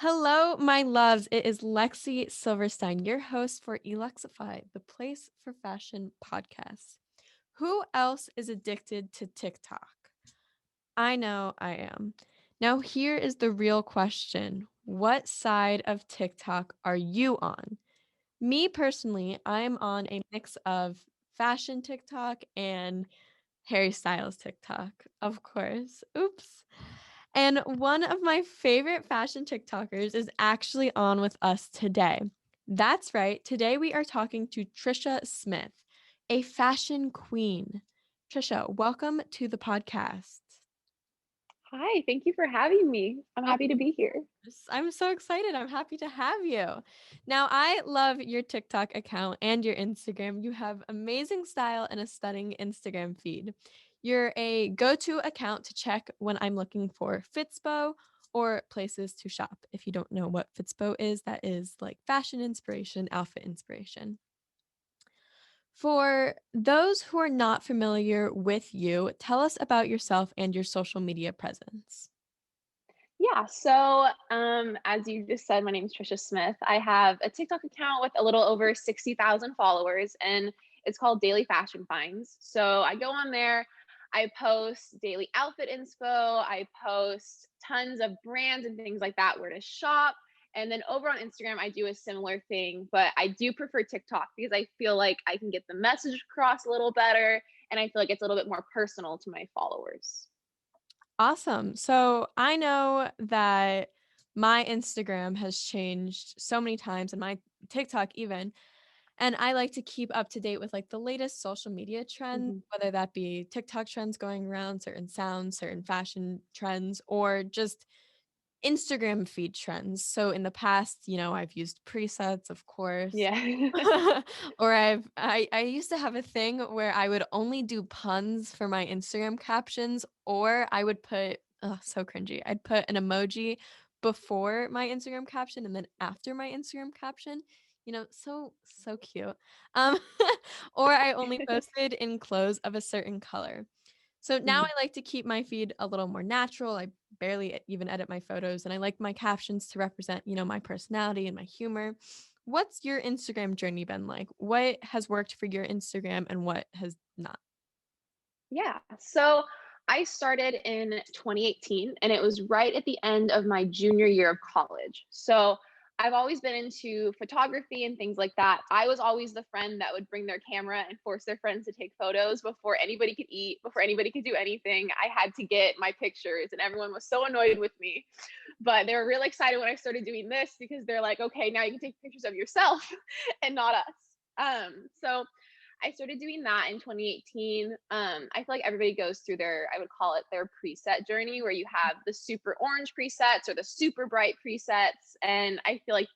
Hello, my loves. It is Lexi Silverstein, your host for Elexify, the Place for Fashion podcast. Who else is addicted to TikTok? I know I am. Now, here is the real question. What side of TikTok are you on? Me personally, I'm on a mix of fashion TikTok and Harry Styles TikTok, of course. Oops. And one of my favorite fashion TikTokers is actually on with us today. That's right. Today we are talking to Trisha Smith, a fashion queen. Trisha, welcome to the podcast. Hi, thank you for having me. I'm Of happy to be here. course. I'm so excited. I'm happy to have you. Now, I love your TikTok account and your Instagram. You have amazing style and a stunning Instagram feed. You're a go to account to check when I'm looking for Fitspo or places to shop. If you don't know what Fitspo is, that is like fashion inspiration, outfit inspiration. For those who are not familiar with you, tell us about yourself and your social media presence. As you just said, my name is Trisha Smith. I have a TikTok account with a little over 60,000 followers, and it's called Daily Fashion Finds. So I go on there, I post daily outfit inspo, I post tons of brands and things like that, where to shop. And then over on Instagram, I do a similar thing, but I do prefer TikTok because I feel like I can get the message across a little better, and I feel like it's a little bit more personal to my followers. Awesome. So I know that my Instagram has changed so many times and my TikTok even. And I like to keep up to date with like the latest social media trends, Mhm. whether that be TikTok trends going around, certain sounds, certain fashion trends, or just Instagram feed trends. So in the past, I've used presets, of course. Yeah. Or I used to have a thing where I would only do puns for my Instagram captions, or I would put oh, so cringy. I'd put an emoji before my Instagram caption and then after my Instagram caption. So cute. Um, or I only posted in clothes of a certain color. So now Mhm. I like to keep my feed a little more natural. I barely even edit my photos and I like my captions to represent, my personality and my humor. What's your Instagram journey been like? What has worked for your Instagram and what has not? Yeah. So I started in 2018 and it was right at the end of my junior year of college. So I've always been into photography and things like that. I was always the friend that would bring their camera and force their friends to take photos before anybody could eat, before anybody could do anything. I had to get my pictures and everyone was so annoyed with me. But they were really excited when I started doing this because they're like, okay, now you can take pictures of yourself and not us. So I started doing that in 2018. I feel like everybody goes through I would call it their preset journey, where you have the super orange presets or the super bright presets. And I feel like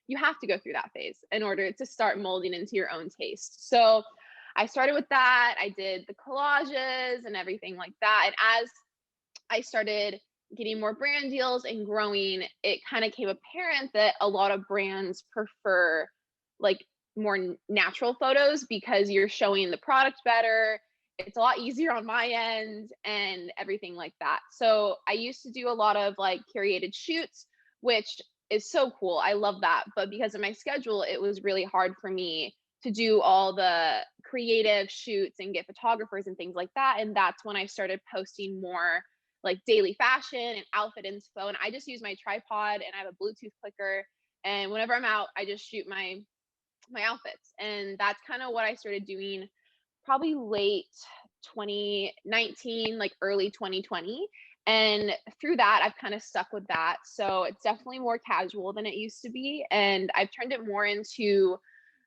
you have to go through that phase in order to start molding into your own taste. So I started with that. I did the collages and everything like that. And as I started getting more brand deals and growing, it kind of came apparent that a lot of brands prefer like more natural photos because you're showing the product better. It's a lot easier on my end and everything like that. So I used to do a lot of like curated shoots, which is so cool. I love that. But because of my schedule, it was really hard for me to do all the creative shoots and get photographers and things like that. And that's when I started posting more like daily fashion and outfit inspo. And I just use my tripod and I have a Bluetooth clicker. And whenever I'm out, I just shoot my outfits. And that's kind of what I started doing probably late 2019, like early 2020. And through that, I've kind of stuck with that. So it's definitely more casual than it used to be. And I've turned it more into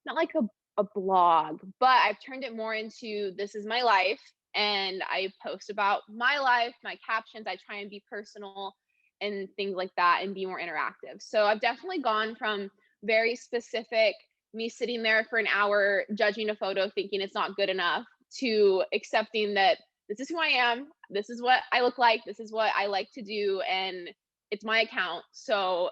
not like a blog, but I've turned it more into this is my life. And I post about my life, my captions. I try and be personal and things like that and be more interactive. So I've definitely gone from very specific, me sitting there for an hour judging a photo thinking it's not good enough, to accepting that this is who I am, this is what I look like, this is what I like to do, and it's my account. So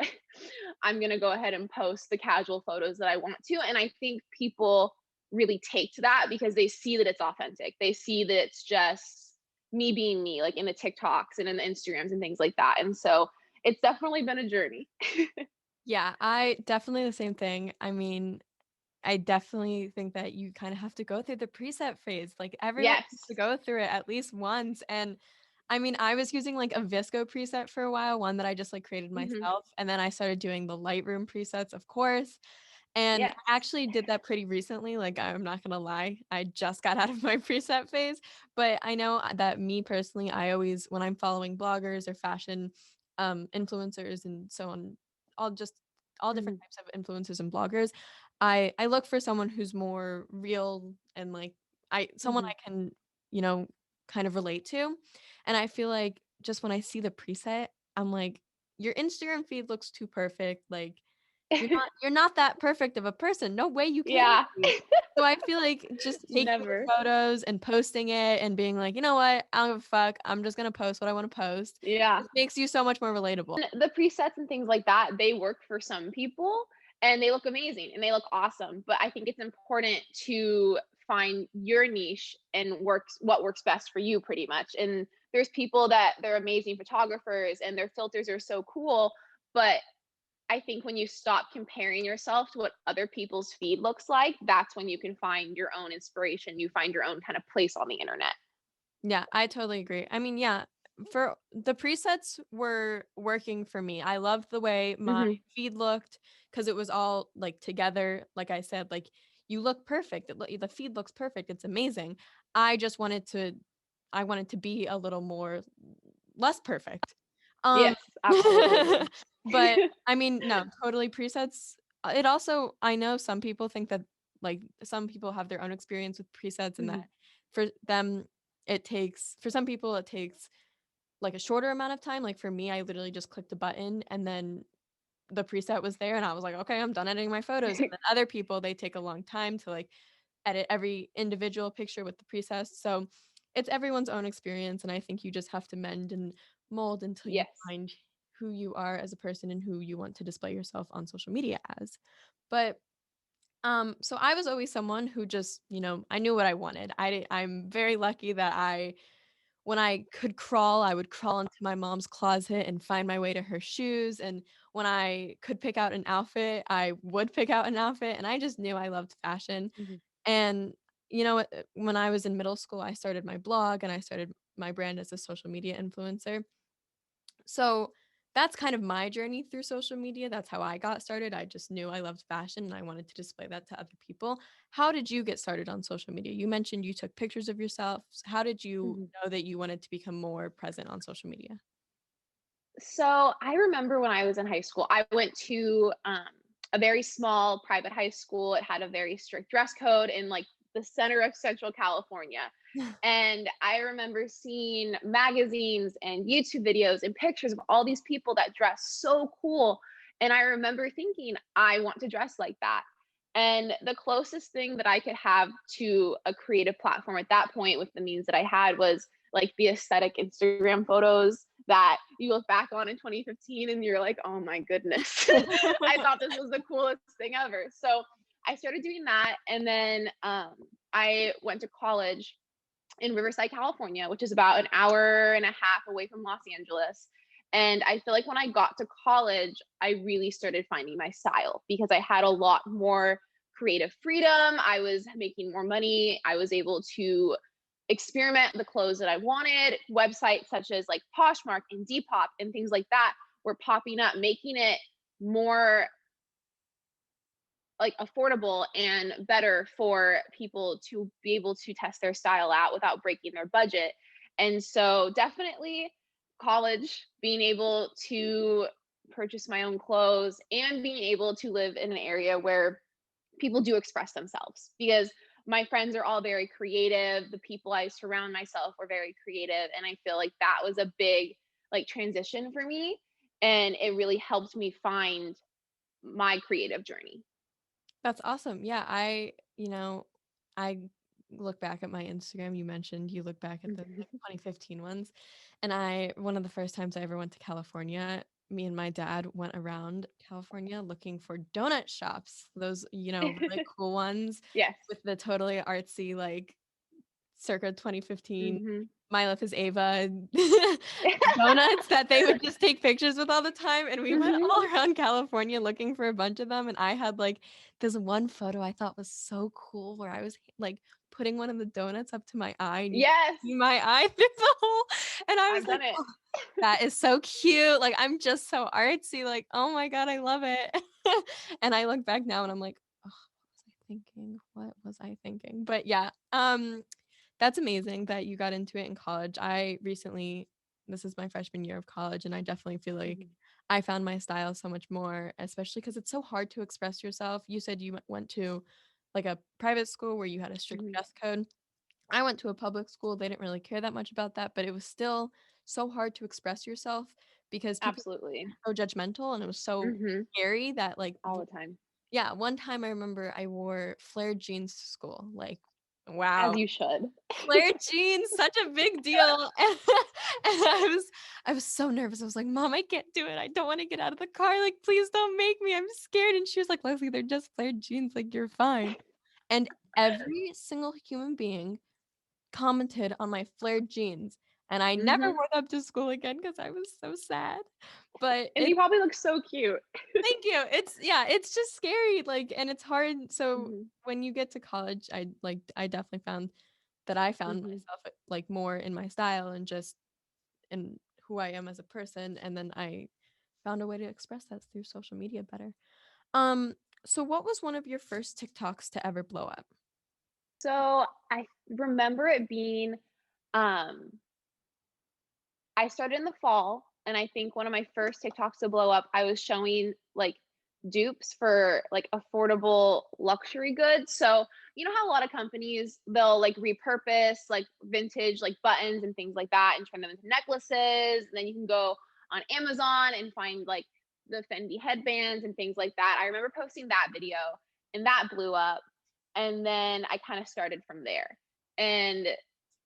I'm going to go ahead and post the casual photos that I want to. And I think people really take to that because they see that it's authentic. They see that it's just me being me, like in the TikToks and in the Instagrams and things like that. And so it's definitely been a journey. Yeah, I definitely the same thing. I mean, I definitely think that you kind of have to go through the preset phase. Like everyone has to Yes. go through it at least once. And I mean, I was using like a Visco preset for a while, one that I just like created Hmm. myself. And then I started doing the Lightroom presets, of course. And Yes. I actually did that pretty recently. Like, I'm not gonna lie, I just got out of my preset phase. But I know that me personally, I always, when I'm following bloggers or fashion influencers and so on, all just all different Hmm. types of influencers and bloggers, I look for someone who's more real and like someone Hmm. I can, you know, kind of relate to. And I feel like just when I see the preset, I'm like, your Instagram feed looks too perfect. Like you're not that perfect of a person. No way you can Yeah. be. So I feel like just taking Never. the photos and posting it and being like, "You know what? I don't give a fuck. I'm just gonna post what I wanna post." Yeah. Just makes you so much more relatable. The presets and things like that, they work for some people and they look amazing and they look awesome. But I think it's important to find your niche and what works best for you pretty much. And there's people that they're amazing photographers and their filters are so cool, but I think when you stop comparing yourself to what other people's feed looks like, that's when you can find your own inspiration. You find your own kind of place on the internet. Yeah, I totally agree. I mean, yeah, for the presets were working for me. I loved the way my Hmm. feed looked because it was all like together. Like I said, like you look perfect. The feed looks perfect. It's amazing. I just wanted to be a little more less perfect. Um, Yes, absolutely. but I mean, no, totally presets. It also, I know some people think that like some people have their own experience with presets and that Hmm. for them for some people it takes like a shorter amount of time. Like for me, I literally just clicked a button and then the preset was there and I was like, okay, I'm done editing my photos. And then other people, they take a long time to like edit every individual picture with the presets. So it's everyone's own experience. And I think you just have to mend and mold until you Yes. find who you are as a person and who you want to display yourself on social media as. But so I was always someone who just, I knew what I wanted. I'm very lucky that when I could crawl, I would crawl into my mom's closet and find my way to her shoes. And when I could pick out an outfit, I would pick out an outfit. And I just knew I loved fashion. Hmm. And, when I was in middle school, I started my blog and I started my brand as a social media influencer. So that's kind of my journey through social media. That's how I got started. I just knew I loved fashion and I wanted to display that to other people. How did you get started on social media? You mentioned you took pictures of yourself. How did you Hmm. know that you wanted to become more present on social media? So I remember when I was in high school, I went to a very small private high school. It had a very strict dress code in like the center of Central California. And I remember seeing magazines and YouTube videos and pictures of all these people that dress so cool. And I remember thinking, I want to dress like that. And the closest thing that I could have to a creative platform at that point with the means that I had was like the aesthetic Instagram photos that you look back on in 2015 and you're like, oh my goodness, I thought this was the coolest thing ever. So I started doing that. And then I went to college in Riverside, California, which is about an hour and a half away from Los Angeles. And I feel like when I got to college, I really started finding my style because I had a lot more creative freedom. I was making more money. I was able to experiment the clothes that I wanted. Websites such as like Poshmark and Depop and things like that were popping up, making it more like affordable and better for people to be able to test their style out without breaking their budget. And so definitely college, being able to purchase my own clothes and being able to live in an area where people do express themselves because my friends are all very creative. The people I surround myself are very creative. And I feel like that was a big like transition for me. And it really helped me find my creative journey. That's awesome. Yeah, I look back at my Instagram. You mentioned you look back at the like 2015 ones. And one of the first times I ever went to California, me and my dad went around California looking for donut shops. Those, really cool ones Yes. with the totally artsy, like circa 2015 Hmm. My Life is Ava donuts that they would just take pictures with all the time. And we went Mhm. all around California looking for a bunch of them. And I had like this one photo I thought was so cool where I was like putting one of the donuts up to my eye and you could Yes, see my eye through the hole. And I was I've like, done it. oh, that is so cute. Like I'm just so artsy. Like, oh my God, I love it. And I look back now and I'm like, oh, what was I thinking? What was I thinking? But yeah, that's amazing that you got into it in college. This is my freshman year of college, and I definitely feel like Mhm. I found my style so much more, especially because it's so hard to express yourself. You said you went to like a private school where you had a strict Mhm. dress code. I went to a public school. They didn't really care that much about that, but it was still so hard to express yourself because people Absolutely. were so judgmental and it was so Mhm. scary that like All the time. yeah, one time I remember I wore flared jeans to school. Like, As wow. you should. Flared jeans, such a big deal. And I was so nervous. I was like, "Mom, I can't do it. I don't wanna get out of the car. Like, please don't make me. I'm scared." And she was like, "Leslie, they're just flared jeans. Like, you're fine." And every single human being commented on my flared jeans, and I never Mhm. wore them to school again because I was so sad. But And it you probably look so cute. Thank you. It's just scary, like, and it's hard. So Mhm. when you get to college, I definitely found that I found Mhm. myself, like, more in my style and just in who I am as a person, and then I found a way to express that through social media better. Um, so what was one of your first TikToks to ever blow up? So, I remember it being, um I started in the fall, and I think one of my first TikToks to blow up, I was showing, like, dupes for, like, affordable luxury goods. So, you know how a lot of companies, they'll, like, repurpose, like, vintage, like, buttons and things like that and turn them into necklaces, and then you can go on Amazon and find, like, the Fendi headbands and things like that. I remember posting that video, and that blew up, and then I kinda started from there. And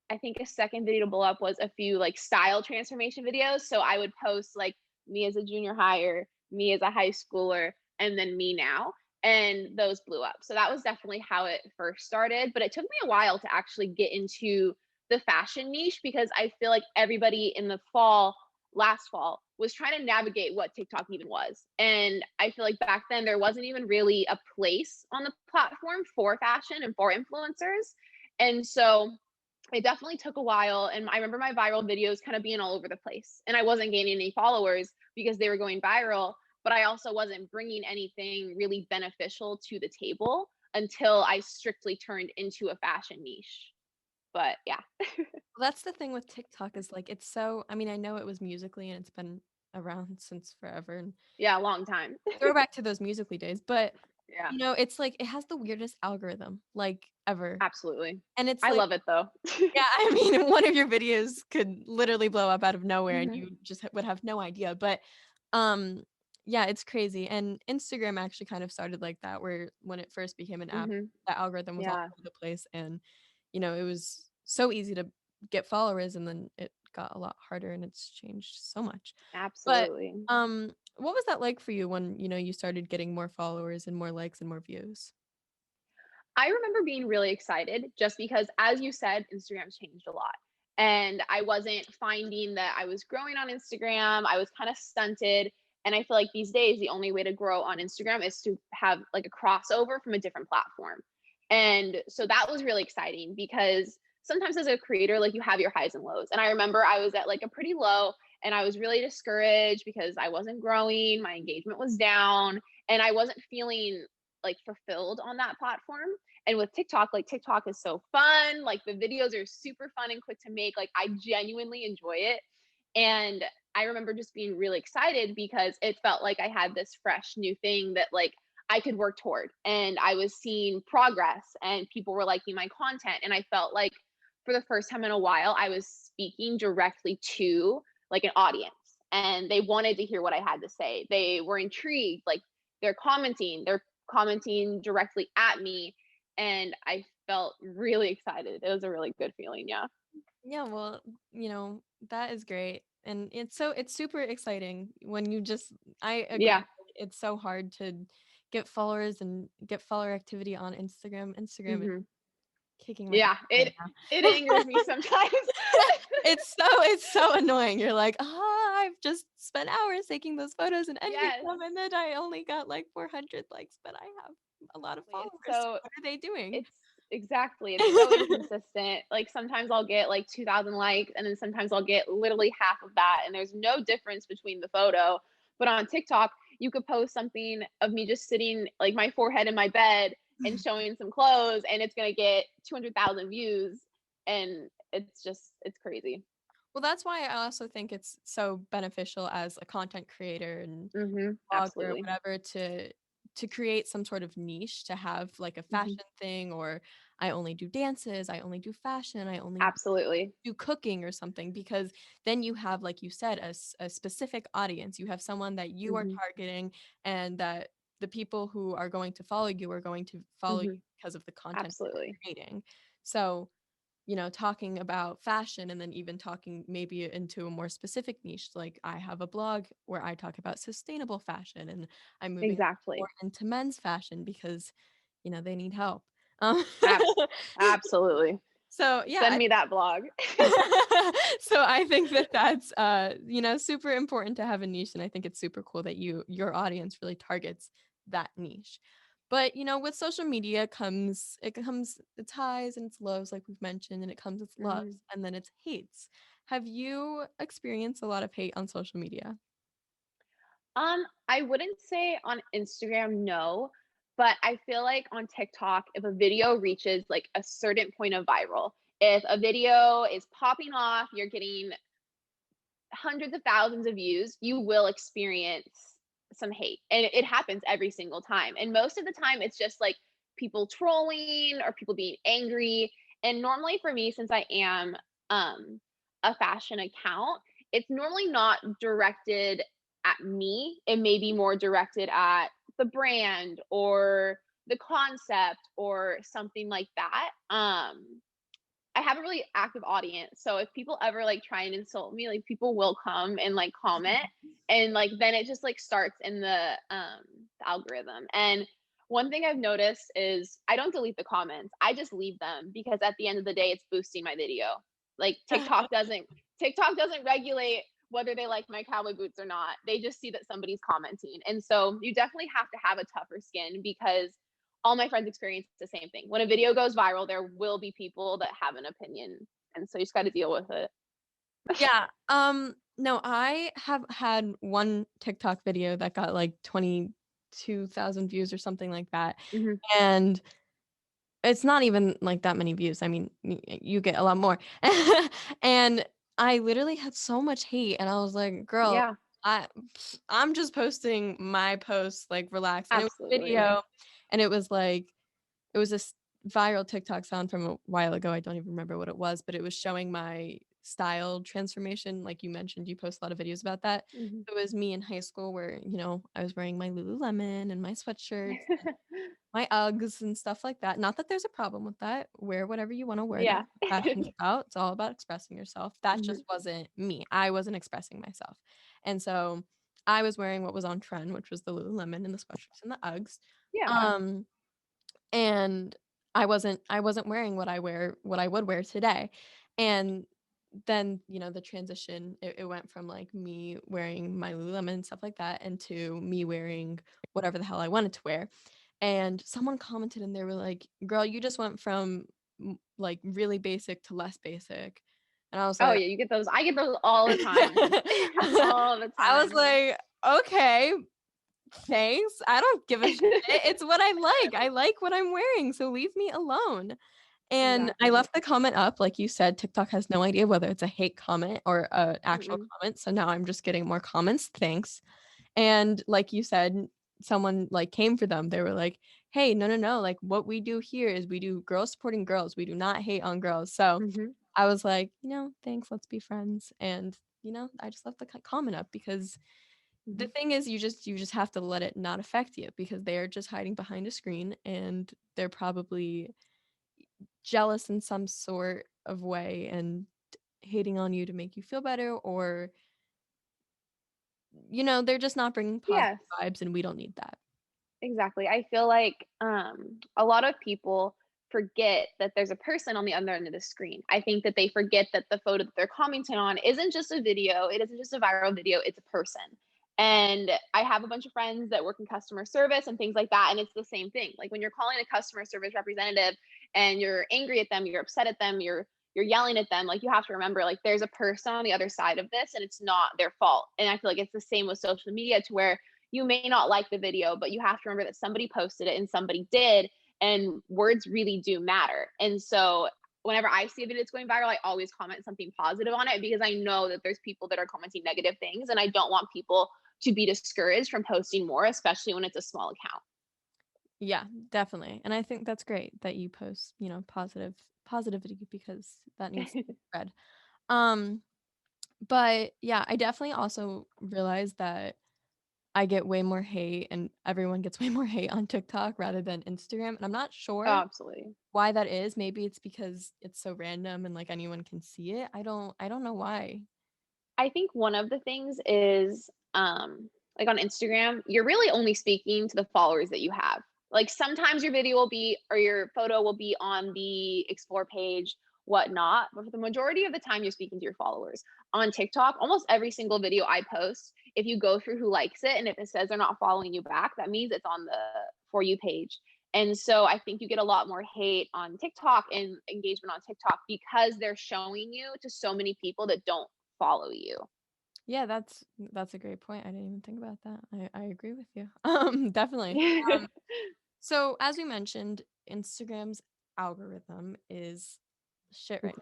I think a second video to blow up was a few like style transformation videos. So I would post like me as a junior higher, me as a high schooler, and then me now. And those blew up. So that was definitely how it first started. But it took me a while to actually get into the fashion niche because I feel like everybody in the fall, last fall, was trying to navigate what TikTok even was. And I feel like back then there wasn't even really a place on the platform for fashion and for influencers. And so it definitely took a while, and I remember my viral videos kind of being all over the place, and I wasn't gaining any followers because they were going viral, but I also wasn't bringing anything really beneficial to the table until I strictly turned into a fashion niche. But yeah. Well, that's the thing with TikTok is like it's so I mean, I know it was Musically and it's been around since forever and Yeah, long time. throwback to those Musically days, but Yeah, it's like it has the weirdest algorithm like ever. absolutely. And it's I like love it though. yeah, I mean, one of your videos could literally blow up out of nowhere and Mhm. you just would have no idea. But um yeah, it's crazy. And Instagram actually kind of started like that where when it first became an app, Mhm. the algorithm was all Yeah, over the place and it was so easy to get followers and then it got a lot harder and it's changed so much. But absolutely. what was that like for you when, you started getting more followers and more likes and more views? I remember being really excited just because, as you said, Instagram's changed a lot. And I wasn't finding that I was growing on Instagram. I was kind of stunted. And I feel like these days, the only way to grow on Instagram is to have like a crossover from a different platform. And so that was really exciting because sometimes as a creator, like you have your highs and lows. And I remember I was at like a pretty low and I was really discouraged because I wasn't growing, my engagement was down, and I wasn't feeling like fulfilled on that platform. And with TikTok, like TikTok is so fun. Like the videos are super fun and quick to make. Like I genuinely enjoy it. And I remember just being really excited because it felt like I had this fresh new thing that like I could work toward. And I was seeing progress and people were liking my content. And I felt like for the first time in a while, I was speaking directly to like an audience and they wanted to hear what I had to say. They were intrigued, like they're commenting directly at me and I felt really excited. It was a really good feeling, yeah. Yeah, well, that is great. And it's super exciting when you just I agree. Yeah. It's so hard to get followers and get follower activity on Instagram. Instagram is Mhm. kicking my Yeah, ass right it now. angers me sometimes. it's so annoying. You're like, I've just spent hours taking those photos and editing Yes, them, and then I only got like 400 likes, but I have a lot of exactly. followers. It's So so what are they doing? it's exactly. It's so inconsistent. Like sometimes I'll get like 2,000 likes, and then sometimes I'll get literally half of that, and there's no difference between the photo. But on TikTok, you could post something of me just sitting like my forehead in my bed and showing some clothes, and it's gonna get 200,000 views, and it's crazy. Well, that's why I also think it's so beneficial as a content creator and blogger or Absolutely. whatever to create some sort of niche, to have like a Hmm. fashion thing, or I only do dances, I only do fashion, I only Absolutely. do cooking or something, because then you have, like you said, a specific audience. You have someone that you are Hmm. targeting, and that the people who are going to follow you are going to follow you Hmm. because of the content that Absolutely. you're creating. So talking about fashion, and then even talking maybe into a more specific niche. Like I have a blog where I talk about sustainable fashion, and I'm moving more Exactly. into men's fashion because, they need help. Um, Ab- Absolutely. so yeah, Send me that blog. so I think that that's super important to have a niche, and I think it's super cool that your audience really targets that niche. But with social media comes its highs and its lows, like we've mentioned, and it comes its Hmm. loves and then its hates. Have you experienced a lot of hate on social media? I wouldn't say on Instagram, no, but I feel like on TikTok, if a video reaches like a certain point of viral, if a video is popping off, you're getting hundreds of thousands of views, you will experience some hate. And it happens every single time. And most of the time, it's just like people trolling or people being angry. And normally for me, since I am um, a fashion account, it's normally not directed at me. It may be more directed at the brand or the concept or something like that. I have a really active audience. So if people ever like try and insult me, like people will come and like comment, and like then it just like starts in the algorithm. And one thing I've noticed is I don't delete the comments. I just leave them because at the end of the day it's boosting my video. Like TikTok doesn't regulate whether they like my cowboy boots or not. They just see that somebody's commenting. And so you definitely have to have a tougher skin because all my friends experience the same thing. When a video goes viral, there will be people that have an opinion, and so you just got to deal with it. Yeah. No, I have had one TikTok video that got like 22,000 views or something like that. Hmm. And it's not even like that many views. I mean, you get a lot more. And I literally had so much hate, and I was like, "Girl, Yeah, I I'm just posting my posts, like relax." And it was a absolutely. video, and it was this viral TikTok sound from a while ago. I don't even remember what it was, but it was showing my style transformation. Like you mentioned, you post a lot of videos about that. Hmm. It was me in high school where, I was wearing my Lululemon and my sweatshirts, my Uggs and stuff like that. Not that there's a problem with that. Wear whatever you want to wear. That's Yeah. what fashion's about. It's all about expressing yourself. That Hmm. just wasn't me. I wasn't expressing myself. And so I was wearing what was on trend, which was the Lululemon and the sweatshirts and the Uggs. Yeah. Um, and I wasn't wearing what I would wear today. And then, the transition, it went from like me wearing my Lululemon and stuff like that into me wearing whatever the hell I wanted to wear. And someone commented and they were like, "Girl, you just went from like really basic to less basic." And I was Oh like, yeah, you get those. I get those all the time. I All the was time. like, "Okay, thanks. I don't give a shit. It's what I like. I like what I'm wearing, so leave me alone." And I Exactly. left the comment up. Like you said, TikTok has no idea whether it's a hate comment or an actual Mm-mm. comment. So now I'm just getting more comments. Thanks. And like you said, someone like came for them. They were like, "Hey, no, no, no. Like what we do here is we do girls supporting girls. We do not hate on girls." So Hmm. I was like, thanks. Let's be friends. And I just left the comment up because the Hmm. thing is, you just have to let it not affect you, because they're just hiding behind a screen, and they're probably jealous in some sort of way and hating on you to make you feel better, or they're just not bringing positive Yes. vibes, and we don't need that. Exactly. I feel like a lot of people forget that there's a person on the other end of the screen. I think that they forget that the photo that they're commenting on isn't just a video, it isn't just a viral video, it's a person. And I have a bunch of friends that work in customer service and things like that. And it's the same thing. Like when you're calling a customer service representative and you're angry at them, you're upset at them, you're yelling at them, like you have to remember like there's a person on the other side of this and it's not their fault. And I feel like it's the same with social media to where you may not like the video, but you have to remember that somebody posted it and somebody did, and words really do matter. And so whenever I see a video that's going viral, I always comment something positive on it because I know that there's people that are commenting negative things and I don't want people to be discouraged from posting more, especially when it's a small account. Yeah, definitely. And I think that's great that you post, positivity because that needs to be spread. Um, but yeah, I definitely also realized that I get way more hate and everyone gets way more hate on TikTok rather than Instagram. And I'm not Oh, sure absolutely. why that is. Maybe it's because it's so random and like anyone can see it. I don't know why. I think one of the things is, like on Instagram, you're really only speaking to the followers that you have. Like sometimes your video will be or your photo will be on the explore page, whatnot. But for the majority of the time, you're speaking to your followers. On TikTok, almost every single video I post, if you go through who likes it and if it says they're not following you back, that means it's on the For You page. And so I think you get a lot more hate on TikTok and engagement on TikTok because they're showing you to so many people that don't follow you. Yeah, that's a great point. I didn't even think about that. I agree with you. Definitely. So as we mentioned, Instagram's algorithm is shit right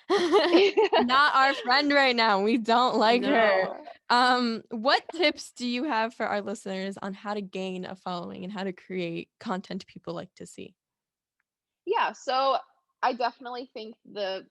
now. Not our friend right now. We don't like her. No. What tips do you have for our listeners on how to gain a following and how to create content people like to see? Yeah, so I definitely think the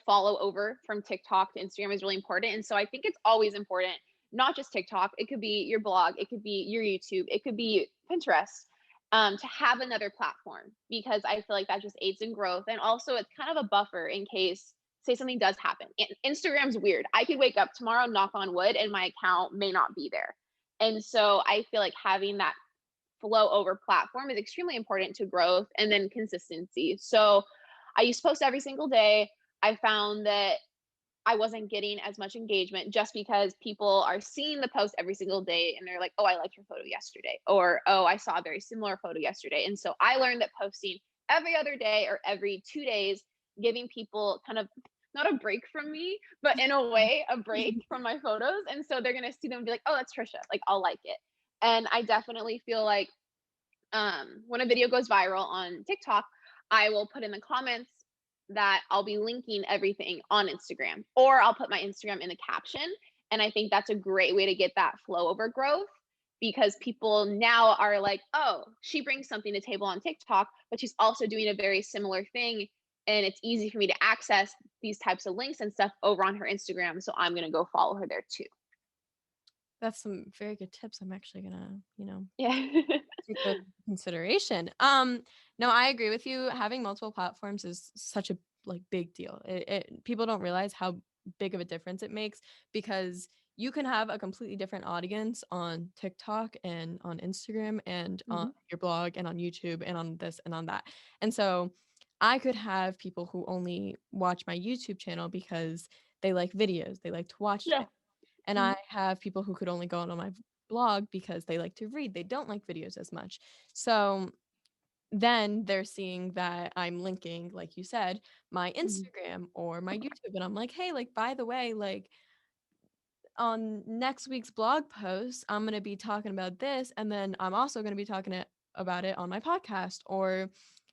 follow over from TikTok to Instagram is really important. And so I think it's always important, not just TikTok, it could be your blog, it could be your YouTube, it could be Pinterest, to have another platform because I feel like that just aids in growth. And also it's kind of a buffer in case say something does happen. Instagram's weird. I could wake up tomorrow, knock on wood, and my account may not be there. And so I feel like having that flow over platform is extremely important to growth and then consistency. So I used to post every single day. I found that I wasn't getting as much engagement just because people are seeing the post every single day and they're like, oh, I liked your photo yesterday, or oh, I saw a very similar photo yesterday. And so I learned that posting every other day or every 2 days, giving people kind of not a break from me, but in a way, a break from my photos. And so they're going to see them and be like, oh, that's Trisha. Like, I'll like it. And I definitely feel like when a video goes viral on TikTok, I will put in the comments that I'll be linking everything on Instagram, or I'll put my Instagram in the caption. And I think that's a great way to get that flow over growth because people now are like, oh, she brings something to the table on TikTok, but she's also doing a very similar thing. And it's easy for me to access these types of links and stuff over on her Instagram. So I'm going to go follow her there too. That's some very good tips. I'm actually gonna, Yeah. take those into consideration. No, I agree with you. Having multiple platforms is such a like big deal. People don't realize how big of a difference it makes because you can have a completely different audience on TikTok and on Instagram and on Mhm. your blog and on YouTube and on this and on that. And so I could have people who only watch my YouTube channel because they like videos, they like to watch Yeah. things. And Mhm. I have people who could only go on my blog because they like to read. They don't like videos as much. So then they're seeing that I'm linking, like you said, my Mhm. Instagram or my YouTube. And I'm like, hey, like, by the way, like on next week's blog post, I'm going to be talking about this. And then I'm also going to be talking about it on my podcast. Or,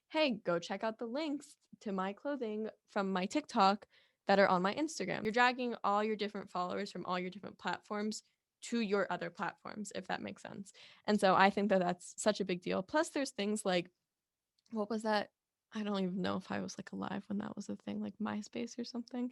hey, go check out the links to my clothing from my TikTok that are on my Instagram. You're dragging all your different followers from all your different platforms to your other platforms, if that makes sense. And so I think that that's such a big deal. Plus, there's things like, what was that? I don't even know if I was like alive when that was a thing, like MySpace or something.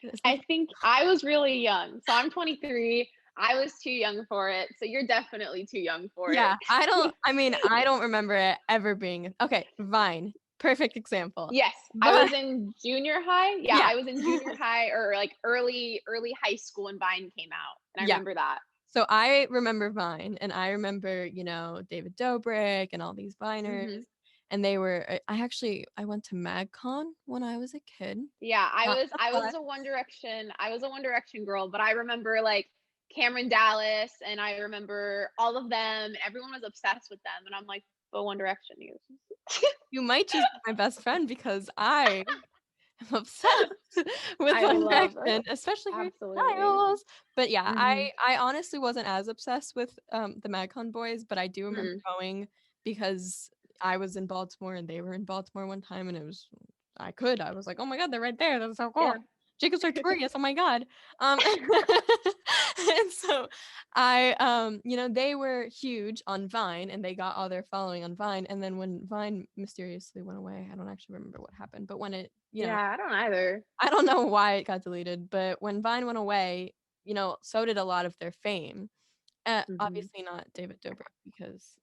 Is that I think I was really young. So I'm 23. I was too young for it. So you're definitely too young for it. Yeah, I don't remember it ever being okay, Vine, perfect example. Yes, I But was in junior high. Yeah, yeah. I was in junior high or like early high school when Vine came out. And I Yeah. remember that. So I remember Vine and I remember, David Dobrik and all these Viners. Mhm. and they were I went to MagCon when I was a kid. Yeah, Not I the was a One Direction. I was a One Direction girl, but I remember like Cameron Dallas, and I remember all of them. Everyone was obsessed with them, and I'm like, but One Direction, you. You might just be my best friend because I am obsessed with I One love Direction, especially Harry absolutely. Styles. But yeah, Hmm. I honestly wasn't as obsessed with the MagCon boys, but I do remember Mm, going because I was in Baltimore and they were in Baltimore one time, and I was like, oh my god, they're right there. That's so cool. yeah. Jacob Sartorius, oh my god. And so they were huge on Vine and they got all their following on Vine. And then when Vine mysteriously went away, I don't actually remember what happened, but when Yeah, I don't either. I don't know why it got deleted, but when Vine went away, so did a lot of their fame. Hmm. Obviously not David Dobrik because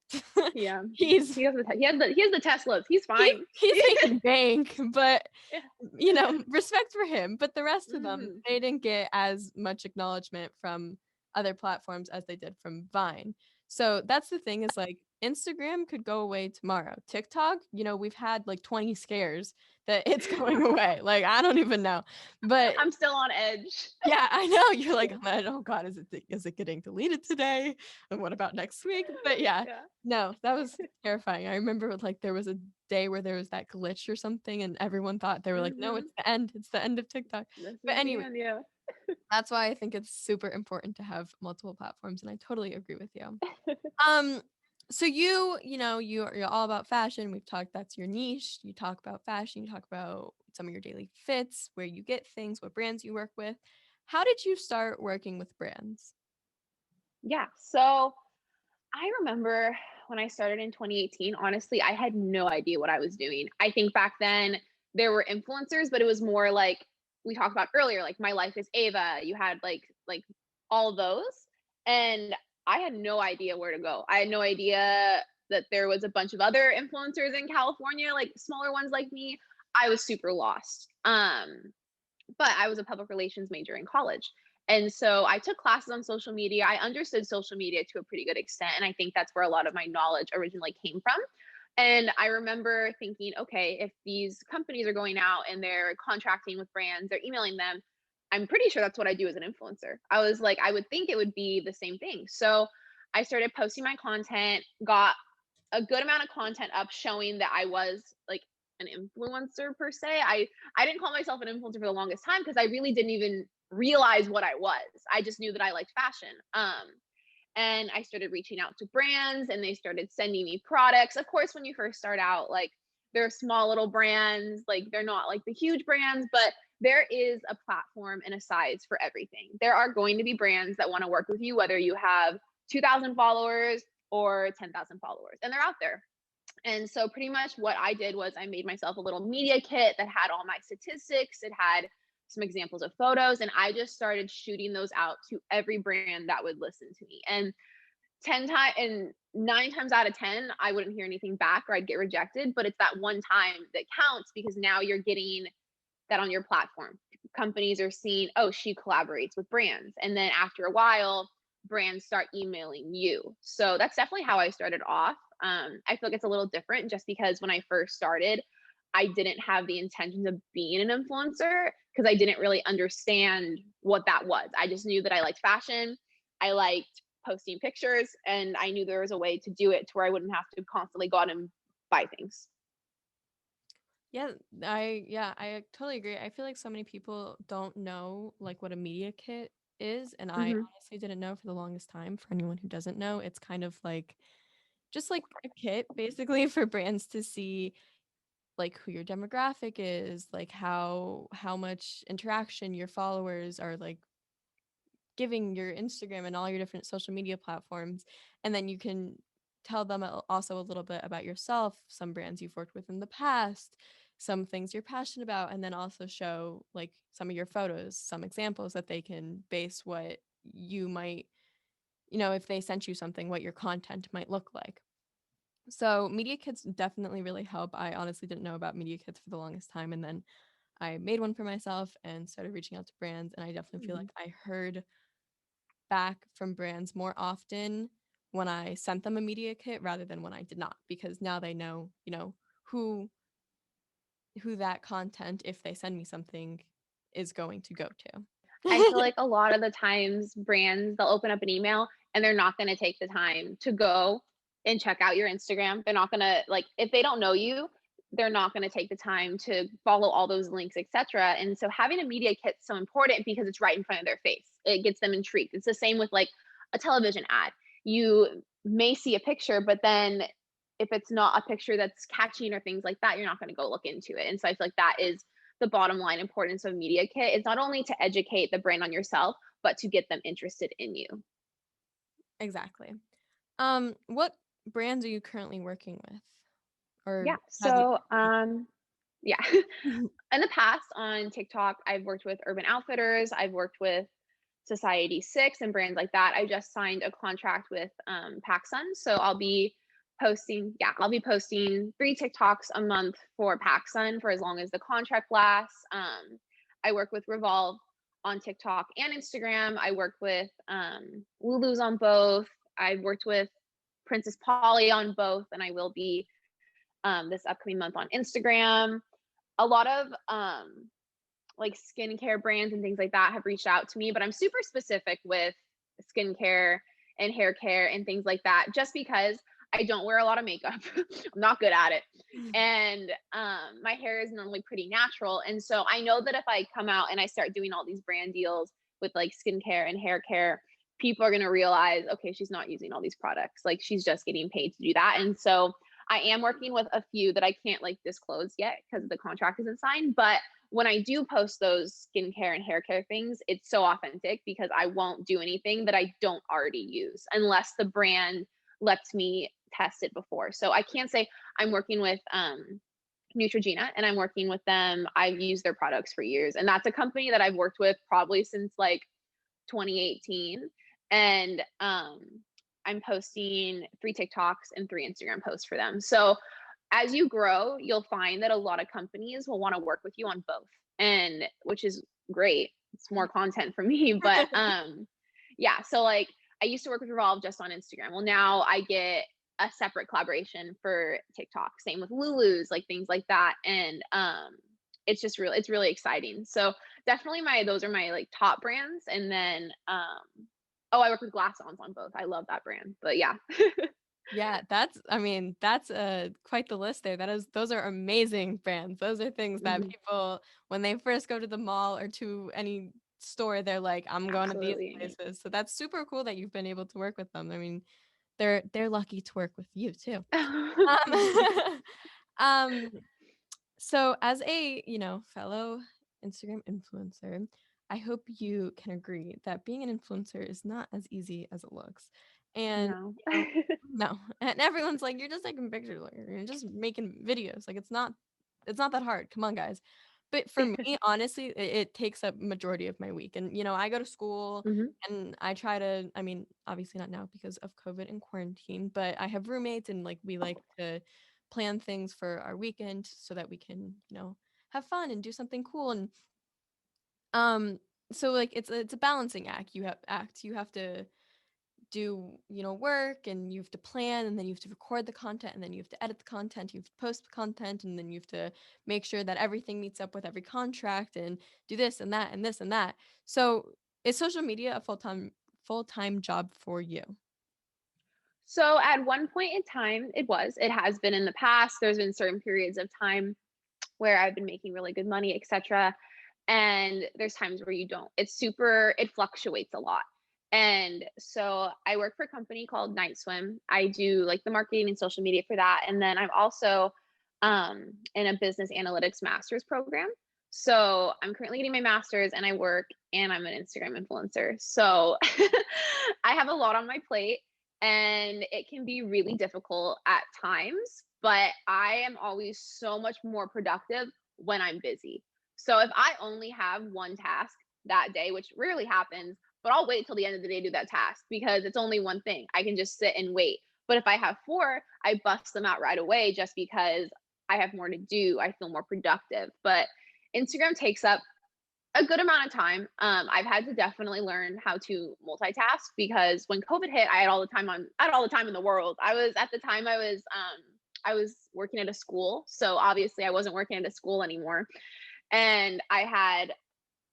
Yeah. he's He has the Teslas. He's he's fine. he's making bank, but Yeah. respect for him. But the rest of them, Hmm. they didn't get as much acknowledgement from other platforms as they did from Vine. So that's the thing is like Instagram could go away tomorrow. TikTok, we've had like 20 scares that it's going away. Like I don't even know. But I'm still on edge. yeah, I know. You're like, oh God, is it getting deleted today? And what about next week? But yeah, Yeah. no, that was terrifying. I remember like there was a day where there was that glitch or something, and everyone thought they were like, no, Hmm. it's the end. It's the end of TikTok. This But is the anyway, end. Yeah. that's why I think it's super important to have multiple platforms, and I totally agree with you. Um, so you're all about fashion. We've talked that's your niche. You talk about fashion, you talk about some of your daily fits, where you get things, what brands you work with. How did you start working with brands? Yeah. So I remember when I started in 2018, honestly, I had no idea what I was doing. I think back then there were influencers, but it was more like we talked about earlier, like My Life is Ava. You had like all those. And I had no idea where to go. I had no idea that there was a bunch of other influencers in California, like smaller ones like me. I was super lost. But I was a public relations major in college. And so I took classes on social media. I understood social media to a pretty good extent. And I think that's where a lot of my knowledge originally came from. And I remember thinking, okay, if these companies are going out and they're contracting with brands, they're emailing them, I'm pretty sure that's what I do as an influencer. I was like, I would think it would be the same thing. So I started posting my content, got a good amount of content up showing that I was like an influencer per se. I didn't call myself an influencer for the longest time because I really didn't even realize what I was. I just knew that I liked fashion. And I started reaching out to brands and they started sending me products. Of course, when you first start out, like they're small little brands, like they're not like the huge brands, but there is a platform and a size for everything. There are going to be brands that want to work with you, whether you have 2,000 followers or 10,000 followers, and they're out there. And so, pretty much, what I did was I made myself a little media kit that had all my statistics. It had some examples of photos, and I just started shooting those out to every brand that would listen to me. And 10 times and 9 times out of 10, I wouldn't hear anything back or I'd get rejected. But it's that one time that counts because now you're getting that on your platform. Companies are seeing, oh, she collaborates with brands. And then after a while, brands start emailing you. So that's definitely how I started off. I feel like it's a little different just because when I first started, I didn't have the intentions of being an influencer because I didn't really understand what that was. I just knew that I liked fashion. I liked posting pictures, and I knew there was a way to do it to where I wouldn't have to constantly go out and buy things. I totally agree. I feel like so many people don't know like what a media kit is, and I Hmm. honestly didn't know for the longest time. For anyone who doesn't know, it's kind of like just like a kit basically for brands to see like who your demographic is, like how much interaction your followers are like giving your Instagram and all your different social media platforms. And then you can tell them also a little bit about yourself, some brands you've worked with in the past, some things you're passionate about, and then also show like some of your photos, some examples that they can base what you might, if they sent you something, what your content might look like. So media kits definitely really help. I honestly didn't know about media kits for the longest time, and then I made one for myself and started reaching out to brands, and I definitely feel Hmm. like I heard back from brands more often when I sent them a media kit rather than when I did not, because now they know, who that content, if they send me something, is going to go I feel to. like a lot of the times brands, they'll open up an email and they're not going to take the time to go and check out your Instagram. They're not going to, like, if they don't know you, they're not going to take the time to follow all those links, etc. And so having a media kit's so important because it's right in front of their face. It gets them intrigued. It's the same with like a television ad. You may see a picture, but then if it's not a picture that's catching or things like that, you're not going to go look into it. And so I feel like that is the bottom line importance of media kit. It's not only to educate the brand on yourself, but to get them interested in you. Exactly. What brands are you currently working with? Or Yeah. have you? So, yeah. In the past on TikTok, I've worked with Urban Outfitters. I've worked with Society 6 and brands like that. I just signed a contract with PacSun. So I'll be posting 3 TikToks a month for PacSun for as long as the contract lasts. I work with Revolve on TikTok and Instagram. I work with Lulu's on both. I've worked with Princess Polly on both, and I will be this upcoming month on Instagram. A lot of like skincare brands and things like that have reached out to me, but I'm super specific with skincare and hair care and things like that, just because I don't wear a lot of makeup. I'm not good at it. And my hair is normally pretty natural. And so I know that if I come out and I start doing all these brand deals with like skincare and hair care, people are going to realize, okay, she's not using all these products. Like she's just getting paid to do that. And so I am working with a few that I can't like disclose yet because the contract isn't signed. But when I do post those skincare and hair care things, it's so authentic because I won't do anything that I don't already use unless the brand lets me test it before. So I can't say I'm working with Neutrogena and I'm working with them. I've used their products for years. And that's a company that I've worked with probably since like 2018. And I'm posting 3 TikToks and 3 Instagram posts for them. So as you grow, you'll find that a lot of companies will want to work with you on both, and which is great. It's more content for me, but yeah. So like I used to work with Revolve just on Instagram. Well, now I get a separate collaboration for TikTok. Same with Lulu's, like things like that, and it's really exciting. So definitely those are my like top brands, and then oh, I work with Glass-Ons on both. I love that brand, but yeah. Yeah, that's quite the list there. Those are amazing brands. Those are things that Mhm. people, when they first go to the mall or to any store, they're like, I'm going to these Absolutely. places. So that's super cool that you've been able to work with them. I mean, they're lucky to work with you too. Mhm. Um, um, so as a, fellow Instagram influencer, I hope you can agree that being an influencer is not as easy as it looks. And, No. no. And everyone's like, you're just taking pictures, like you're just making videos. Like it's not that hard. Come on, guys. But for me, honestly, it takes up majority of my week. And, I go to school Mhm. and I try to, I mean, obviously not now because of COVID and quarantine, but I have roommates and like we like to plan things for our weekend so that we can, have fun and do something cool. And um so like it's a balancing act. You have to do, work, and you have to plan, and then you have to record the content, and then you have to edit the content, you have to post the content, and then you have to make sure that everything meets up with every contract and do this and that and this and that. So is social media a full-time job for you? So at one point in time, it was. It has been in the past. There's been certain periods of time where I've been making really good money, etc. And there's times where you don't. It fluctuates a lot. And so I work for a company called Night Swim. I do like the marketing and social media for that. And then I'm also in a business analytics master's program. So I'm currently getting my master's and I work and I'm an Instagram influencer. So I have a lot on my plate and it can be really difficult at times, but I am always so much more productive when I'm busy. So if I only have one task that day, which rarely happens, but I'll wait till the end of the day to do that task because it's only one thing. I can just sit and wait. But if I have 4, I bust them out right away just because I have more to do. I feel more productive. But Instagram takes up a good amount of time. I've had to definitely learn how to multitask because when COVID hit, I had all the time in the world. I was at the time I I was working at a school. So obviously I wasn't working at a school anymore. And I had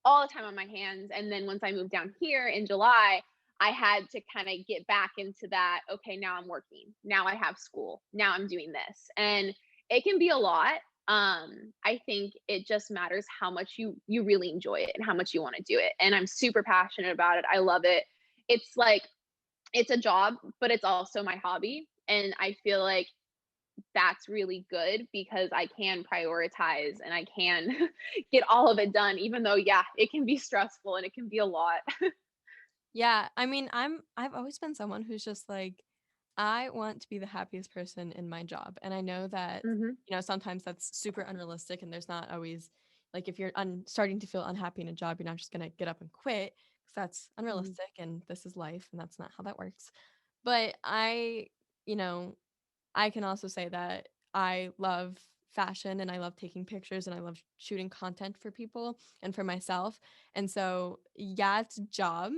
all the time on my hands. And then once I moved down here in July, I had to kind of get back into that. Okay, now I'm working. Now I have school. Now I'm doing this. And it can be a lot. I think it just matters how much you really enjoy it and how much you want to do it. And I'm super passionate about it. I love it. It's like it's a job, but it's also my hobby. And I feel like that's really good because I can prioritize and I can get all of it done, even though, yeah, it can be stressful and it can be a lot. Yeah, I mean, I've always been someone who's just like, I want to be the happiest person in my job. And I know that, Hmm. sometimes that's super unrealistic and there's not always like if you're starting to feel unhappy in a job, you're not just gonna get up and quit because that's Hmm. unrealistic and this is life and that's not how that works. But you know, I can also say that I love fashion and I love taking pictures and I love shooting content for people and for myself. And so, yeah, it's a job,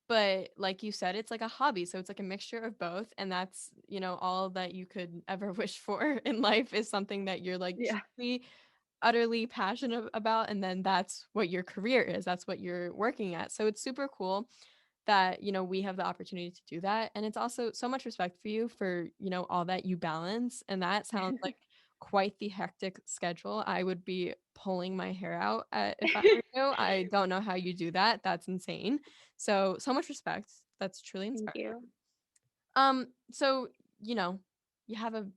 but like you said, it's like a hobby. So it's like a mixture of both. And that's, all that you could ever wish for in life is something that you're like Yeah. truly, utterly passionate about. And then that's what your career is. That's what you're working at. So it's super cool that we have the opportunity to do that, and it's also so much respect for you for all that you balance, and that sounds like quite the hectic schedule. I would be pulling my hair out if I were you. I don't know how you do that. That's insane. So much respect. That's truly Thank inspiring. you. So you know you have a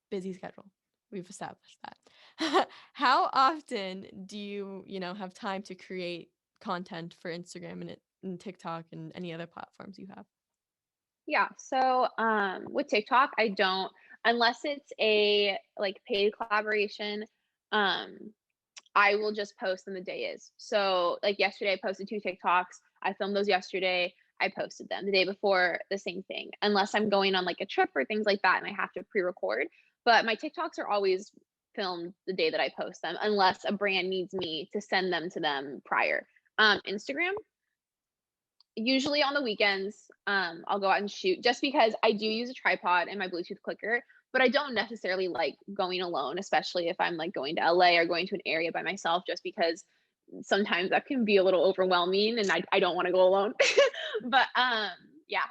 busy schedule. We've established that. How often do you have time to create content for Instagram and TikTok and any other platforms you have? Yeah. So with TikTok, I don't unless it's a like paid collaboration, um, I will just post when the day is. So like yesterday I posted 2 TikToks. I filmed those yesterday. I posted them. The day before, the same thing. Unless I'm going on like a trip or things like that and I have to pre-record. But my TikToks are always filmed the day that I post them, unless a brand needs me to send them to them prior. Instagram, usually on the weekends, I'll go out and shoot just because I do use a tripod and my Bluetooth clicker, but I don't necessarily like going alone, especially if I'm like going to LA or going to an area by myself, just because sometimes that can be a little overwhelming and I don't want to go alone. But yeah.